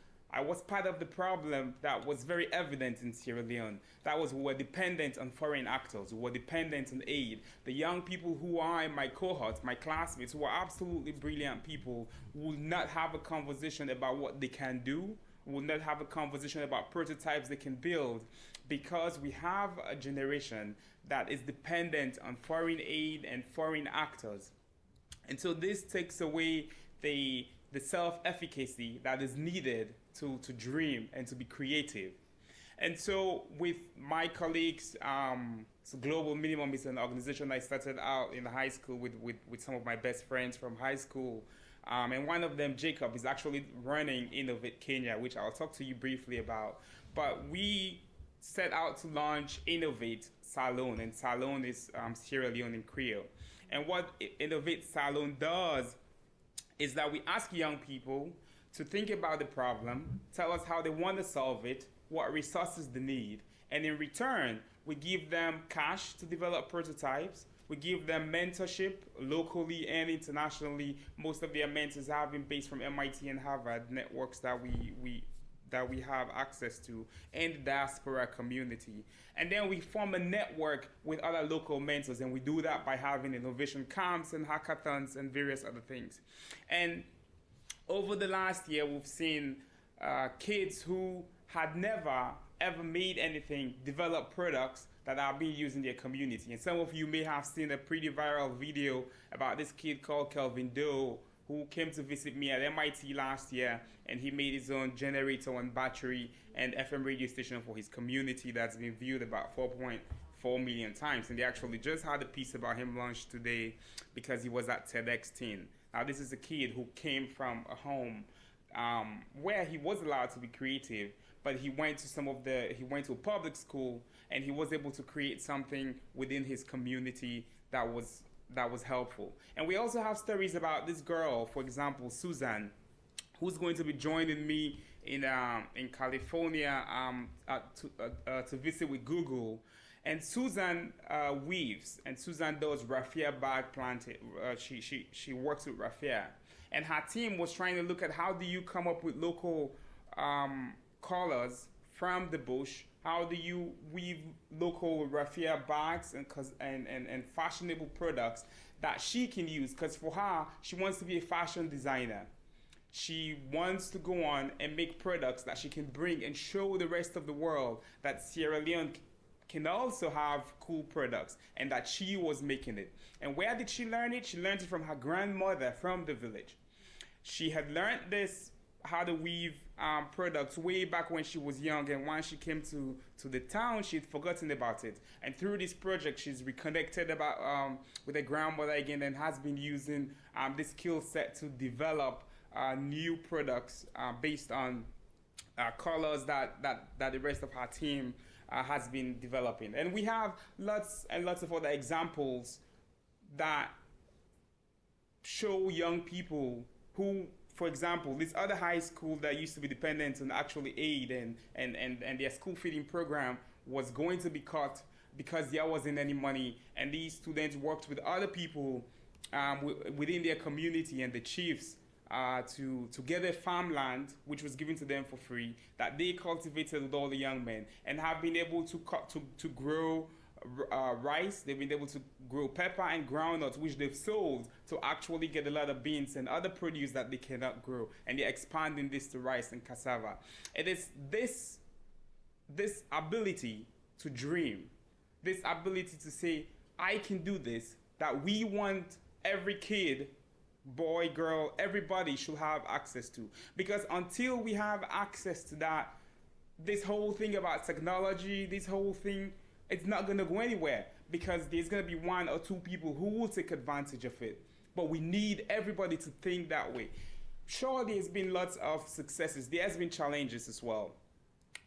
part of the problem that was very evident in Sierra Leone. That was we were dependent on foreign actors, we were dependent on aid. The young people who are in my cohort, my classmates, who are absolutely brilliant people, will not have a conversation about what they can do, will not have a conversation about prototypes they can build, because we have a generation that is dependent on foreign aid and foreign actors. And so this takes away the self-efficacy that is needed to dream and to be creative. And so with my colleagues, so Global Minimum is an organization I started out in high school with some of my best friends from high school. And one of them, Jacob, is actually running Innovate Kenya, which I'll talk to you briefly about. But we set out to launch Innovate Salon, and Salon is Sierra Leone in Creole. And what Innovate Salon does is that we ask young people to think about the problem, tell us how they want to solve it, what resources they need, and in return, we give them cash to develop prototypes. We give them mentorship locally and internationally. Most of their mentors have been based from MIT and Harvard networks that we have access to, and the diaspora community. And then we form a network with other local mentors, and we do that by having innovation camps and hackathons and various other things. And over the last year, we've seen kids who had never ever made anything develop products that are being used in their community. And some of you may have seen a pretty viral video about this kid called Kelvin Doe, who came to visit me at MIT last year, and he made his own generator and battery and FM radio station for his community that's been viewed about 4.4 million times. And they actually just had a piece about him launched today because he was at TEDx Teen. Now, this is a kid who came from a home where he was allowed to be creative, but he went to a public school, and he was able to create something within his community that was helpful. And we also have stories about this girl, for example, Susan, who's going to be joining me in California to visit with Google. And Susan weaves, and Susan does raffia bag planting. She works with raffia, and her team was trying to look at how do you come up with local colors from the bush. How do you weave local raffia bags and fashionable products that she can use? Because for her, she wants to be a fashion designer. She wants to go on and make products that she can bring and show the rest of the world that Sierra Leone can also have cool products, and that she was making it. And where did she learn it? She learned it from her grandmother from the village. She had learned this, how to weave products way back when she was young, and once she came to the town, she'd forgotten about it. And through this project, she's reconnected with her grandmother again, and has been using this skill set to develop new products based on colors that the rest of her team has been developing. And we have lots and lots of other examples that show young people who, for example, this other high school that used to be dependent on actually aid and their school feeding program was going to be cut because there wasn't any money, and these students worked with other people within their community and the chiefs to get their farmland, which was given to them for free, that they cultivated with all the young men, and have been able to grow rice. They've been able to grow pepper and groundnuts, which they've sold to actually get a lot of beans and other produce that they cannot grow, and they're expanding this to rice and cassava. It is this ability to dream, this ability to say, I can do this, that we want every kid, boy, girl, everybody should have access to. Because until we have access to that, this whole thing about technology, this whole thing, it's not going to go anywhere, because there's going to be one or two people who will take advantage of it. But we need everybody to think that way. Sure, there's been lots of successes. There has been challenges as well.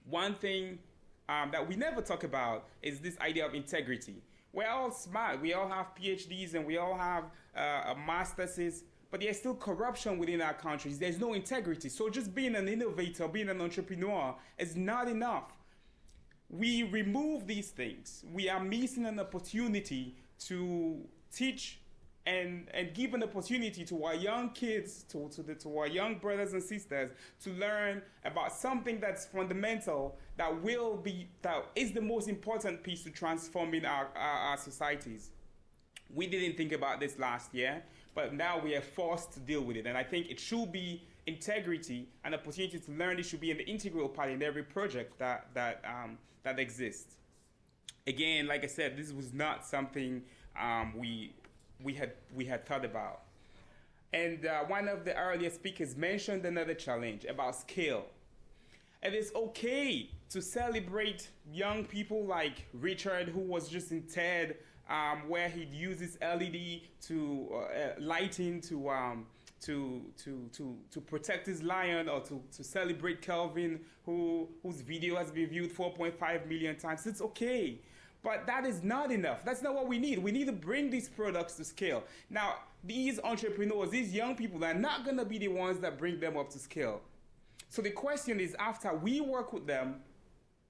One thing that we never talk about is this idea of integrity. We're all smart. We all have PhDs and we all have masters, but there's still corruption within our countries. There's no integrity. So just being an innovator, being an entrepreneur is not enough. We remove these things. We are missing an opportunity to teach and give an opportunity to our young kids, to our young brothers and sisters, to learn about something that's fundamental, that is the most important piece to transforming our societies. We didn't think about this last year, but now we are forced to deal with it. And I think it should be integrity and opportunity to learn. It should be an integral part in every project that exists. Again, like I said, this was not something we had thought about. And one of the earlier speakers mentioned another challenge about scale. It is okay to celebrate young people like Richard, who was just in TED, where he'd use his LED lighting to protect his lion, or to celebrate Kelvin, whose video has been viewed 4.5 million times. It's okay. But that is not enough. That's not what we need. We need to bring these products to scale. Now, these entrepreneurs, these young people, are not going to be the ones that bring them up to scale. So the question is, after we work with them,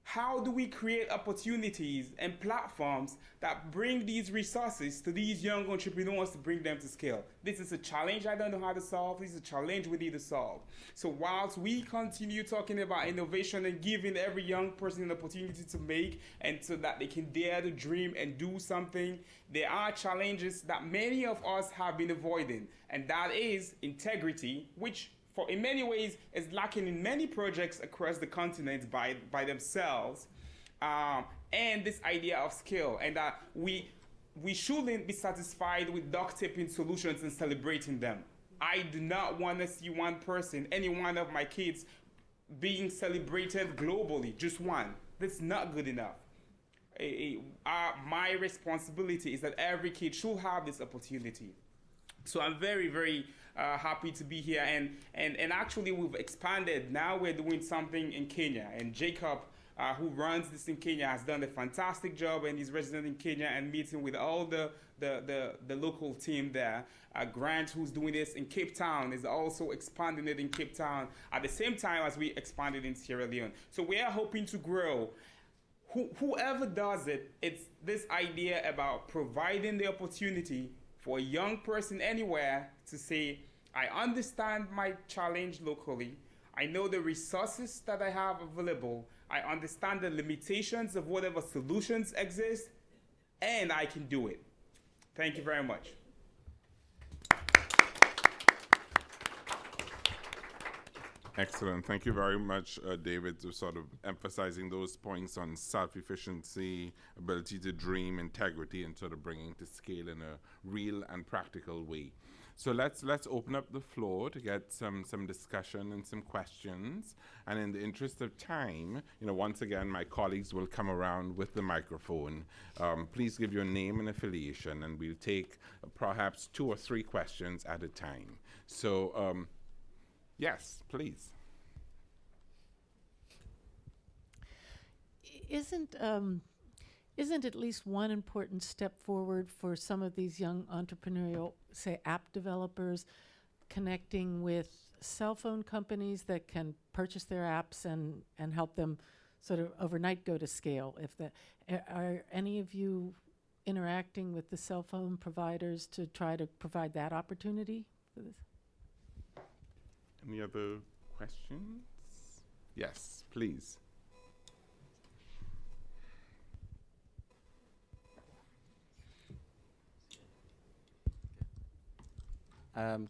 how do we create opportunities and platforms that bring these resources to these young entrepreneurs to bring them to scale? This is a challenge I don't know how to solve. This is a challenge we need to solve. So whilst we continue talking about innovation and giving every young person an opportunity to make, and so that they can dare to dream and do something, there are challenges that many of us have been avoiding, and that is integrity, which in many ways is lacking in many projects across the continent by themselves, and this idea of scale, and that we shouldn't be satisfied with duct taping solutions and celebrating them. I do not want to see one person, any one of my kids, being celebrated globally, just one. That's not good enough. My responsibility is that every kid should have this opportunity. So I'm very, very happy to be here, and actually we've expanded. Now we're doing something in Kenya, and Jacob, who runs this in Kenya, has done a fantastic job, and he's resident in Kenya and meeting with all the local team there. Grant, who's doing this in Cape Town, is also expanding it in Cape Town at the same time as we expanded in Sierra Leone. So we are hoping to grow. Whoever does it, it's this idea about providing the opportunity for a young person anywhere to say, I understand my challenge locally. I know the resources that I have available. I understand the limitations of whatever solutions exist, and I can do it. Thank you very much. Excellent. Thank you very much, David, to sort of emphasizing those points on self-efficiency, ability to dream, integrity, and sort of bringing to scale in a real and practical way. So let's open up the floor to get some discussion and some questions. And in the interest of time, once again, my colleagues will come around with the microphone. Please give your name and affiliation, and we'll take perhaps 2 or 3 questions at a time. So, yes, please. Isn't at least one important step forward for some of these young entrepreneurial, say, app developers, connecting with cell phone companies that can purchase their apps and help them sort of overnight go to scale? Are any of you interacting with the cell phone providers to try to provide that opportunity for this? Any other questions? Yes, please.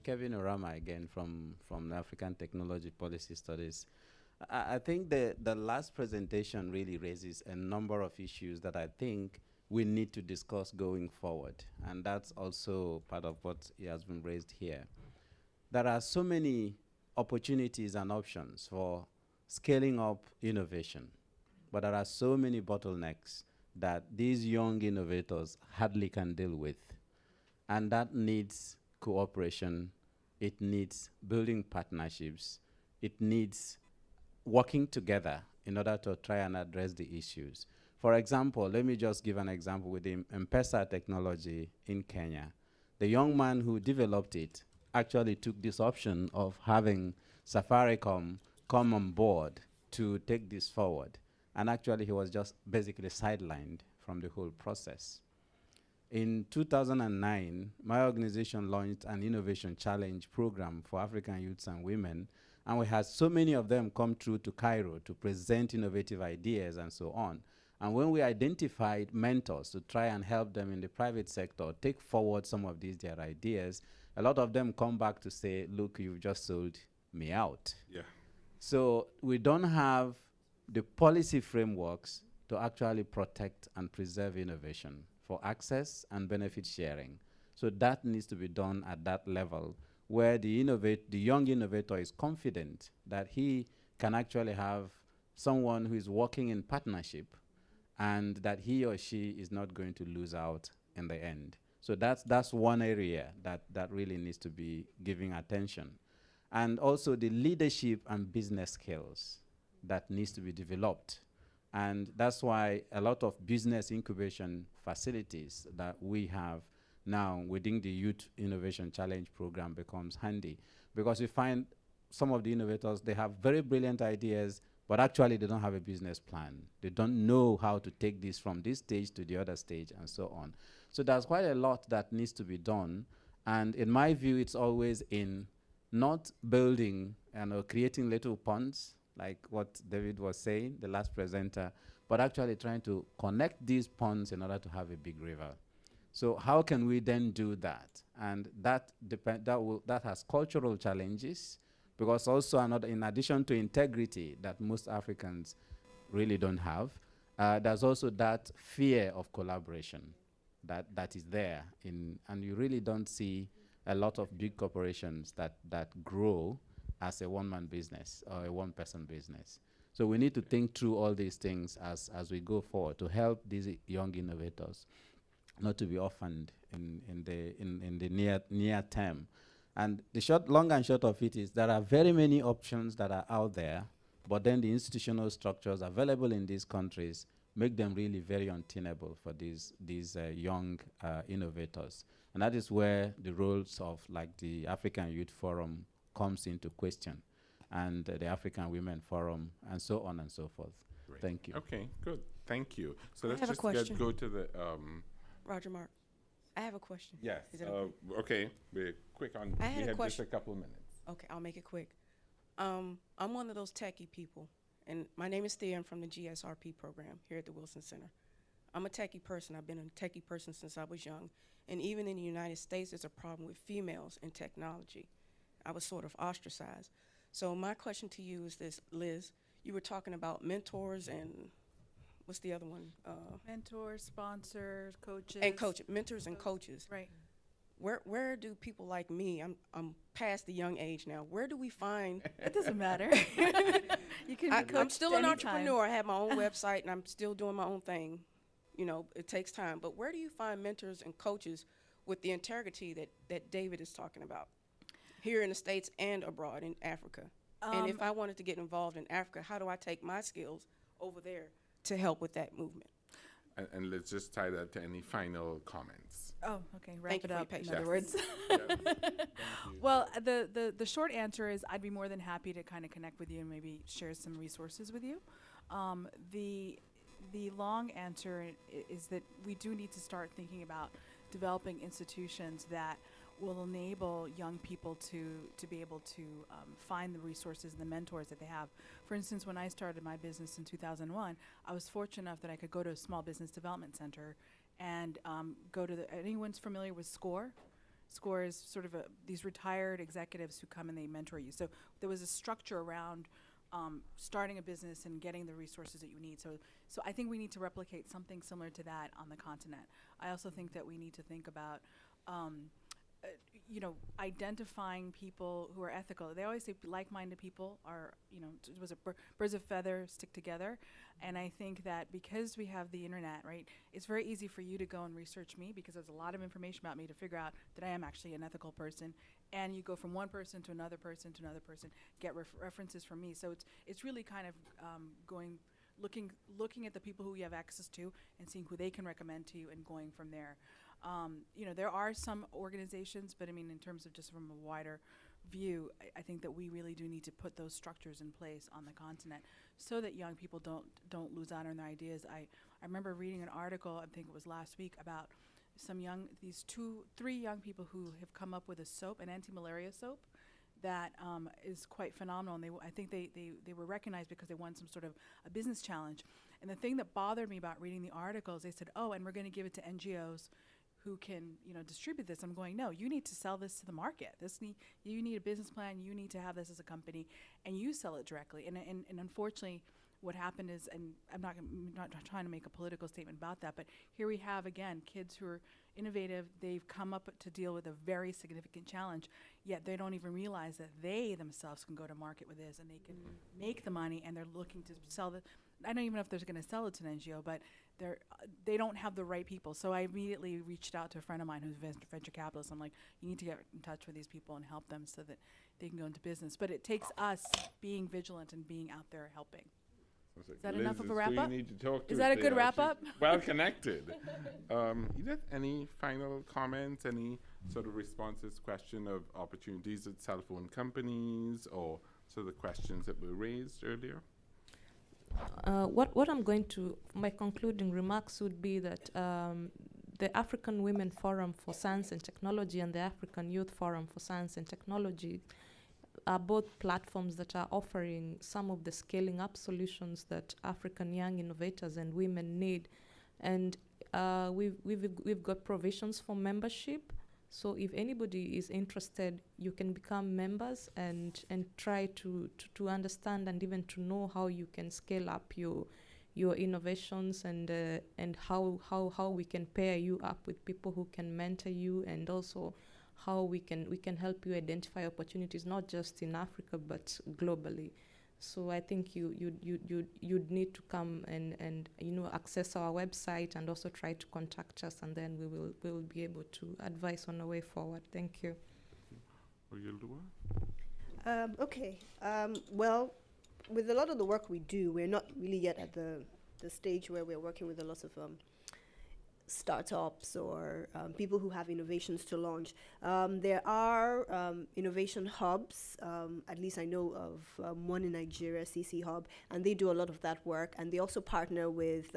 Kevin Orama again from the African Technology Policy Studies. I think the last presentation really raises a number of issues that I think we need to discuss going forward, and that's also part of what has been raised here. There are so many opportunities and options for scaling up innovation, but there are so many bottlenecks that these young innovators hardly can deal with, and that needs cooperation, it needs building partnerships, it needs working together in order to try and address the issues. For example, let me just give an example with the M-Pesa technology in Kenya. The young man who developed it actually took this option of having Safaricom come on board to take this forward. And actually, he was just basically sidelined from the whole process. In 2009, my organization launched an innovation challenge program for African youths and women, and we had so many of them come through to Cairo to present innovative ideas and so on. And when we identified mentors to try and help them in the private sector take forward some of their ideas, a lot of them come back to say, look, you've just sold me out. Yeah. So we don't have the policy frameworks to actually protect and preserve innovation for access and benefit sharing. So that needs to be done at that level where the young innovator is confident that he can actually have someone who is working in partnership and that he or she is not going to lose out in the end. So that's one area that really needs to be giving attention. And also the leadership and business skills that needs to be developed. And that's why a lot of business incubation facilities that we have now within the Youth Innovation Challenge program becomes handy, because we find some of the innovators, they have very brilliant ideas, but actually they don't have a business plan. They don't know how to take this from this stage to the other stage and so on. So there's quite a lot that needs to be done. And in my view, it's always in not building and creating little ponds, like what David was saying, the last presenter, but actually trying to connect these ponds in order to have a big river. So how can we then do that? And that has cultural challenges, because also in addition to integrity that most Africans really don't have, there's also that fear of collaboration that is there, and you really don't see a lot of big corporations that grow as a one-man business or a one-person business. So we need to think through all these things as we go forward to help these young innovators not to be orphaned in the near term. And the long and short of it is there are very many options that are out there, but then the institutional structures available in these countries make them really very untenable for these young innovators. And that is where the roles of like the African Youth Forum comes into question, and the African Women Forum, and so on and so forth. Great. Thank you. Okay, good. Thank you. So let's have a just question. go to the... Roger Mark, I have a question. yes. Is it okay? Okay, we're quick on... I had we a have question. just a couple of minutes. Okay, I'll make it quick. I'm one of those techie people, and my name is Thea. I'm from the GSRP program here at the Wilson Center. I'm a techie person. I've been a techie person since I was young, and even in the United States, there's a problem with females in technology. I was sort of ostracized. So my question to you is this, Liz. You were talking about mentors and what's the other one? Mentors, sponsors, coaches. And coaches, mentors and coaches. Right. Where do people like me? I'm past the young age now. Where do we find? It doesn't matter. You can be I'm coached still an anytime. entrepreneur. I have my own website and I'm still doing my own thing. You know, it takes time. But where do you find mentors and coaches with the integrity that David is talking about here in the States and abroad in Africa? And if I wanted to get involved in Africa, how do I take my skills over there to help with that movement? And let's just tie that to any final comments. Oh, okay. Wrap Thank it you for up, your in patience. other words. Well, the short answer is I'd be more than happy to kind of connect with you and maybe share some resources with you. The long answer is that we do need to start thinking about developing institutions that will enable young people to be able to find the resources and the mentors that they have. For instance, when I started my business in 2001, I was fortunate enough that I could go to a small business development center and go to anyone's familiar with SCORE? SCORE is sort of these retired executives who come and they mentor you. So there was a structure around starting a business and getting the resources that you need. So I think we need to replicate something similar to that on the continent. I also think that we need to think about identifying people who are ethical. They always say like-minded people are, birds of feather stick together. And I think that because we have the internet, right, it's very easy for you to go and research me because there's a lot of information about me to figure out that I am actually an ethical person. And you go from one person to another person to another person, get references from me. So it's really kind of looking at the people who you have access to and seeing who they can recommend to you and going from there. There are some organizations, but I mean, in terms of just from a wider view, I think that we really do need to put those structures in place on the continent so that young people don't lose out on their ideas. I remember reading an article, I think it was last week, about three young people who have come up with a soap, an anti-malaria soap, that is quite phenomenal. And I think they were recognized because they won some sort of a business challenge. And the thing that bothered me about reading the article is they said, and we're going to give it to NGOs who can, distribute this. I'm going, no, you need to sell this to the market. You need a business plan. You need to have this as a company, and you sell it directly. And unfortunately, what happened is, and I'm not trying to make a political statement about that, but here we have, again, kids who are innovative. They've come up to deal with a very significant challenge, yet they don't even realize that they themselves can go to market with this, and they can make the money, and they're looking to sell the. I don't even know if they're going to sell it to an NGO, but they don't have the right people. So I immediately reached out to a friend of mine who's a venture capitalist. I'm like, you need to get in touch with these people and help them so that they can go into business. But it takes us being vigilant and being out there helping. Is that enough of a wrap up? Is that a good wrap up? Well connected. Edith, any final comments, any sort of responses, question of opportunities at cell phone companies, or sort of the questions that were raised earlier? What I'm going to, my concluding remarks would be that the African Women Forum for Science and Technology and the African Youth Forum for Science and Technology are both platforms that are offering some of the scaling up solutions that African young innovators and women need. And we've got provisions for membership. So if anybody is interested, you can become members and try to understand and even to know how you can scale up your innovations and how we can pair you up with people who can mentor you, and also how we can help you identify opportunities not just in Africa but globally. So I think you'd need to come and access our website and also try to contact us, and then we'll be able to advise on the way forward. Thank you. Oreoluwa? Okay. Well, with a lot of the work we do, we're not really yet at the stage where we're working with a lot of startups or people who have innovations to launch. There are innovation hubs, at least I know of one in Nigeria, CC Hub, and they do a lot of that work, and they also partner with,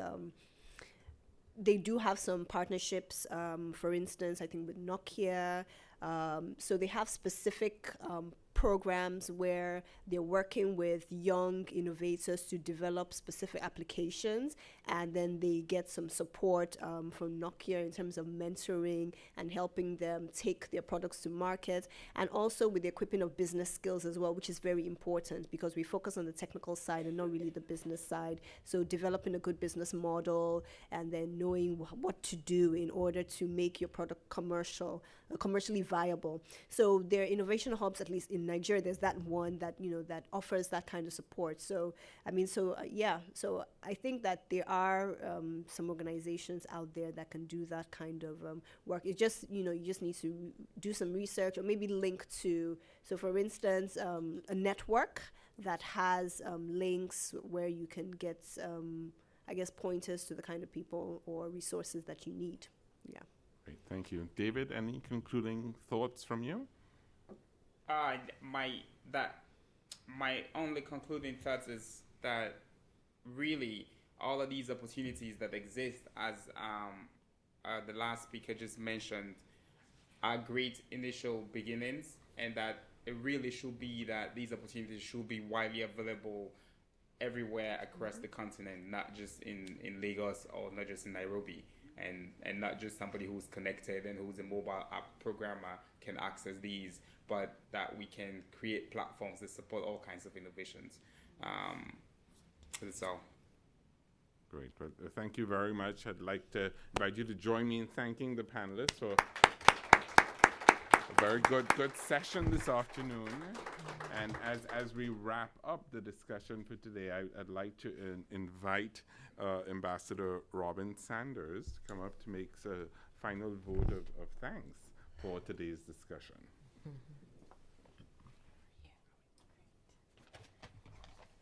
they do have some partnerships, for instance, I think with Nokia, So they have specific programs where they're working with young innovators to develop specific applications, and then they get some support from Nokia in terms of mentoring and helping them take their products to market, and also with the equipping of business skills as well, which is very important because we focus on the technical side and not really the business side. So developing a good business model and then knowing what to do in order to make your product commercially viable. So there are innovation hubs, at least in Nigeria, there's that one that, that offers that kind of support. So, so I think that there are some organizations out there that can do that kind of work. It just, you just need to do some research or maybe link to, so for instance, a network that has links where you can get, pointers to the kind of people or resources that you need. Yeah. Great, thank you. David, any concluding thoughts from you? My only concluding thoughts is that really all of these opportunities that exist, as the last speaker just mentioned, are great initial beginnings, and that it really should be that these opportunities should be widely available everywhere across the continent, not just in Lagos or not just in Nairobi. And not just somebody who's connected and who's a mobile app programmer can access these, but that we can create platforms that support all kinds of innovations. That's all. Great. Well, thank you very much. I'd like to invite you to join me in thanking the panelists for a very good session this afternoon. And as we wrap up the discussion for today, I'd like to invite Ambassador Robin Sanders to come up to make a final vote of thanks for today's discussion.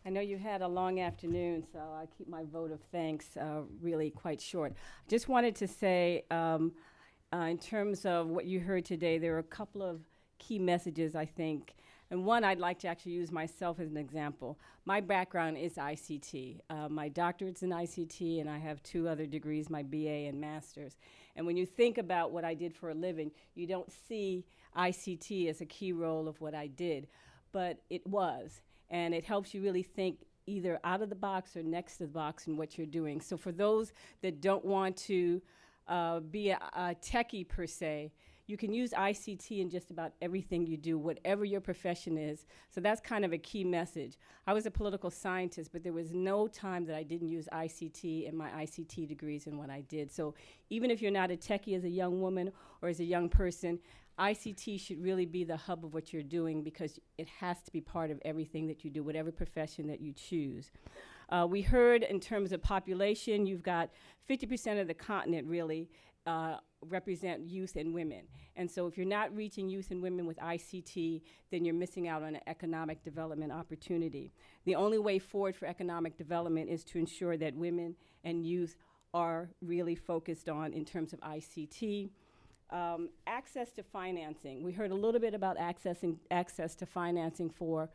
I know you had a long afternoon, so I'll keep my vote of thanks really quite short. I just wanted to say, in terms of what you heard today, there are a couple of key messages, I think. And one, I'd like to actually use myself as an example. My background is ICT. My doctorate's in ICT, and I have 2 other degrees, my BA and master's. And when you think about what I did for a living, you don't see ICT as a key role of what I did, but it was. And it helps you really think either out of the box or next to the box in what you're doing. So for those that don't want to be a techie per se, you can use ICT in just about everything you do, whatever your profession is. So that's kind of a key message. I was a political scientist, but there was no time that I didn't use ICT in my ICT degrees in what I did. So even if you're not a techie as a young woman or as a young person, ICT should really be the hub of what you're doing because it has to be part of everything that you do, whatever profession that you choose. We heard in terms of population, you've got 50% of the continent really represent youth and women. And so if you're not reaching youth and women with ICT, then you're missing out on an economic development opportunity. The only way forward for economic development is to ensure that women and youth are really focused on in terms of ICT. Access to financing. We heard a little bit about access to financing for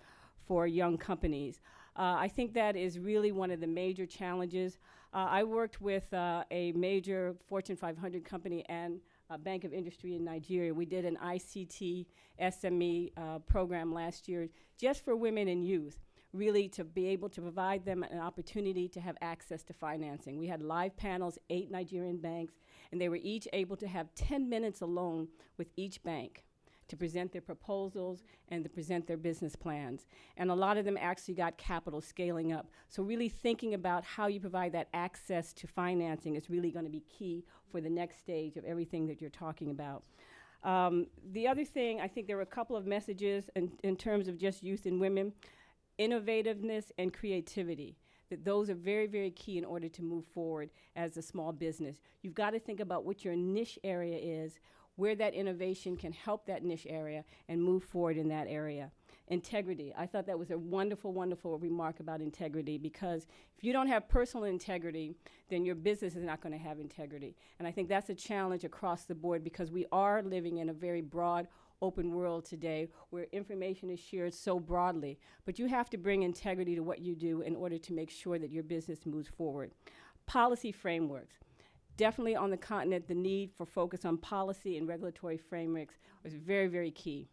young companies. I think that is really one of the major challenges. I worked with a major Fortune 500 company and a Bank of Industry in Nigeria. We did an ICT SME program last year just for women and youth, really to be able to provide them an opportunity to have access to financing. We had live panels, 8 Nigerian banks, and they were each able to have 10 minutes alone with each bank to present their proposals and to present their business plans. And a lot of them actually got capital scaling up. So really thinking about how you provide that access to financing is really going to be key for the next stage of everything that you're talking about. The other thing, I think there were a couple of messages in terms of just youth and women, innovativeness and creativity. That those are very, very key in order to move forward as a small business. You've got to think about what your niche area is, where that innovation can help that niche area and move forward in that area. Integrity. I thought that was a wonderful, wonderful remark about integrity, because if you don't have personal integrity, then your business is not going to have integrity. And I think that's a challenge across the board, because we are living in a very broad, open world today where information is shared so broadly. But you have to bring integrity to what you do in order to make sure that your business moves forward. Policy frameworks. definitely on the continent, the need for focus on policy and regulatory frameworks was very, very key.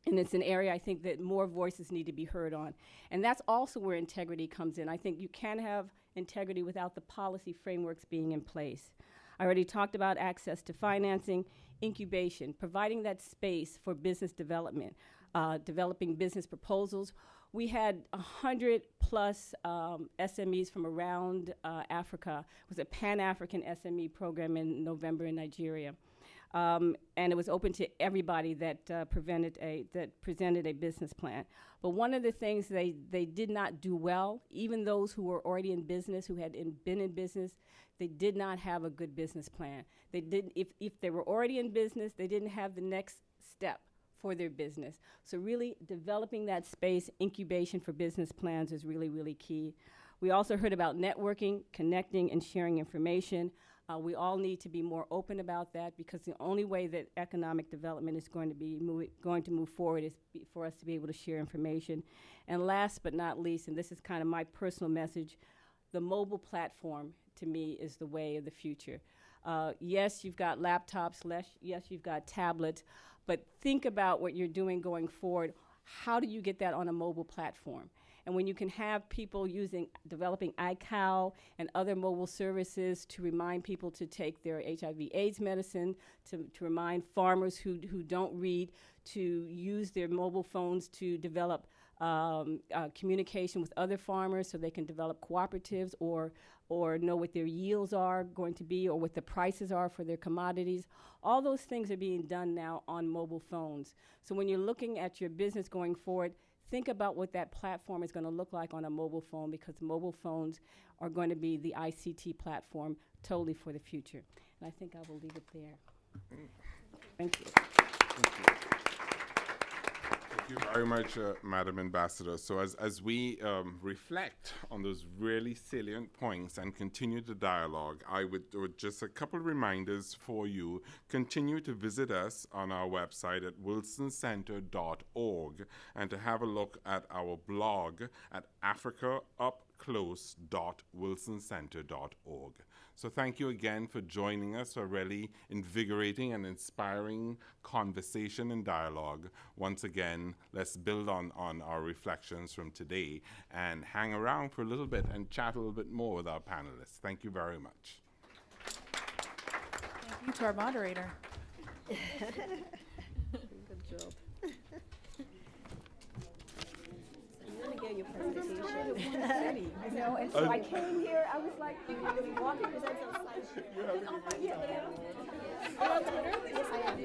And it's an area I think that more voices need to be heard on. And that's also where integrity comes in. I think you can't have integrity without the policy frameworks being in place. I already talked about access to financing, incubation, providing that space for business development, developing business proposals. We had 100 plus SMEs from around Africa. It was a Pan-African SME program in November in Nigeria. And it was open to everybody that presented a business plan. But one of the things they did not do well, even those who were already in business, who had been in business, they did not have a good business plan. They didn't, if they were already in business, they didn't have the next step for their business. So really developing that space, incubation for business plans is really, really key. We also heard about networking, connecting, and sharing information. We all need to be more open about that, because the only way that economic development is going to move forward is for us to be able to share information. And last but not least, and this is kind of my personal message, the mobile platform to me is the way of the future. Yes, you've got laptops, yes, you've got tablets, but think about what you're doing going forward. How do you get that on a mobile platform? And when you can have people developing iCal and other mobile services to remind people to take their HIV/AIDS medicine, to remind farmers who don't read to use their mobile phones to develop communication with other farmers so they can develop cooperatives or know what their yields are going to be or what the prices are for their commodities. All those things are being done now on mobile phones. So when you're looking at your business going forward, think about what that platform is going to look like on a mobile phone, because mobile phones are going to be the ICT platform totally for the future. And I think I will leave it there. Thank you. Thank you. Thank you very much, Madam Ambassador. So as we reflect on those really salient points and continue the dialogue, I would just a couple of reminders for you. Continue to visit us on our website at wilsoncenter.org and to have a look at our blog at africaupclose.wilsoncenter.org. So thank you again for joining us for a really invigorating and inspiring conversation and dialogue. Once again, let's build on our reflections from today and hang around for a little bit and chat a little bit more with our panelists. Thank you very much. Thank you to our moderator. Good job. I'm gonna get your presentation. You know, and so I came here, I was like, walking. Yes, I am.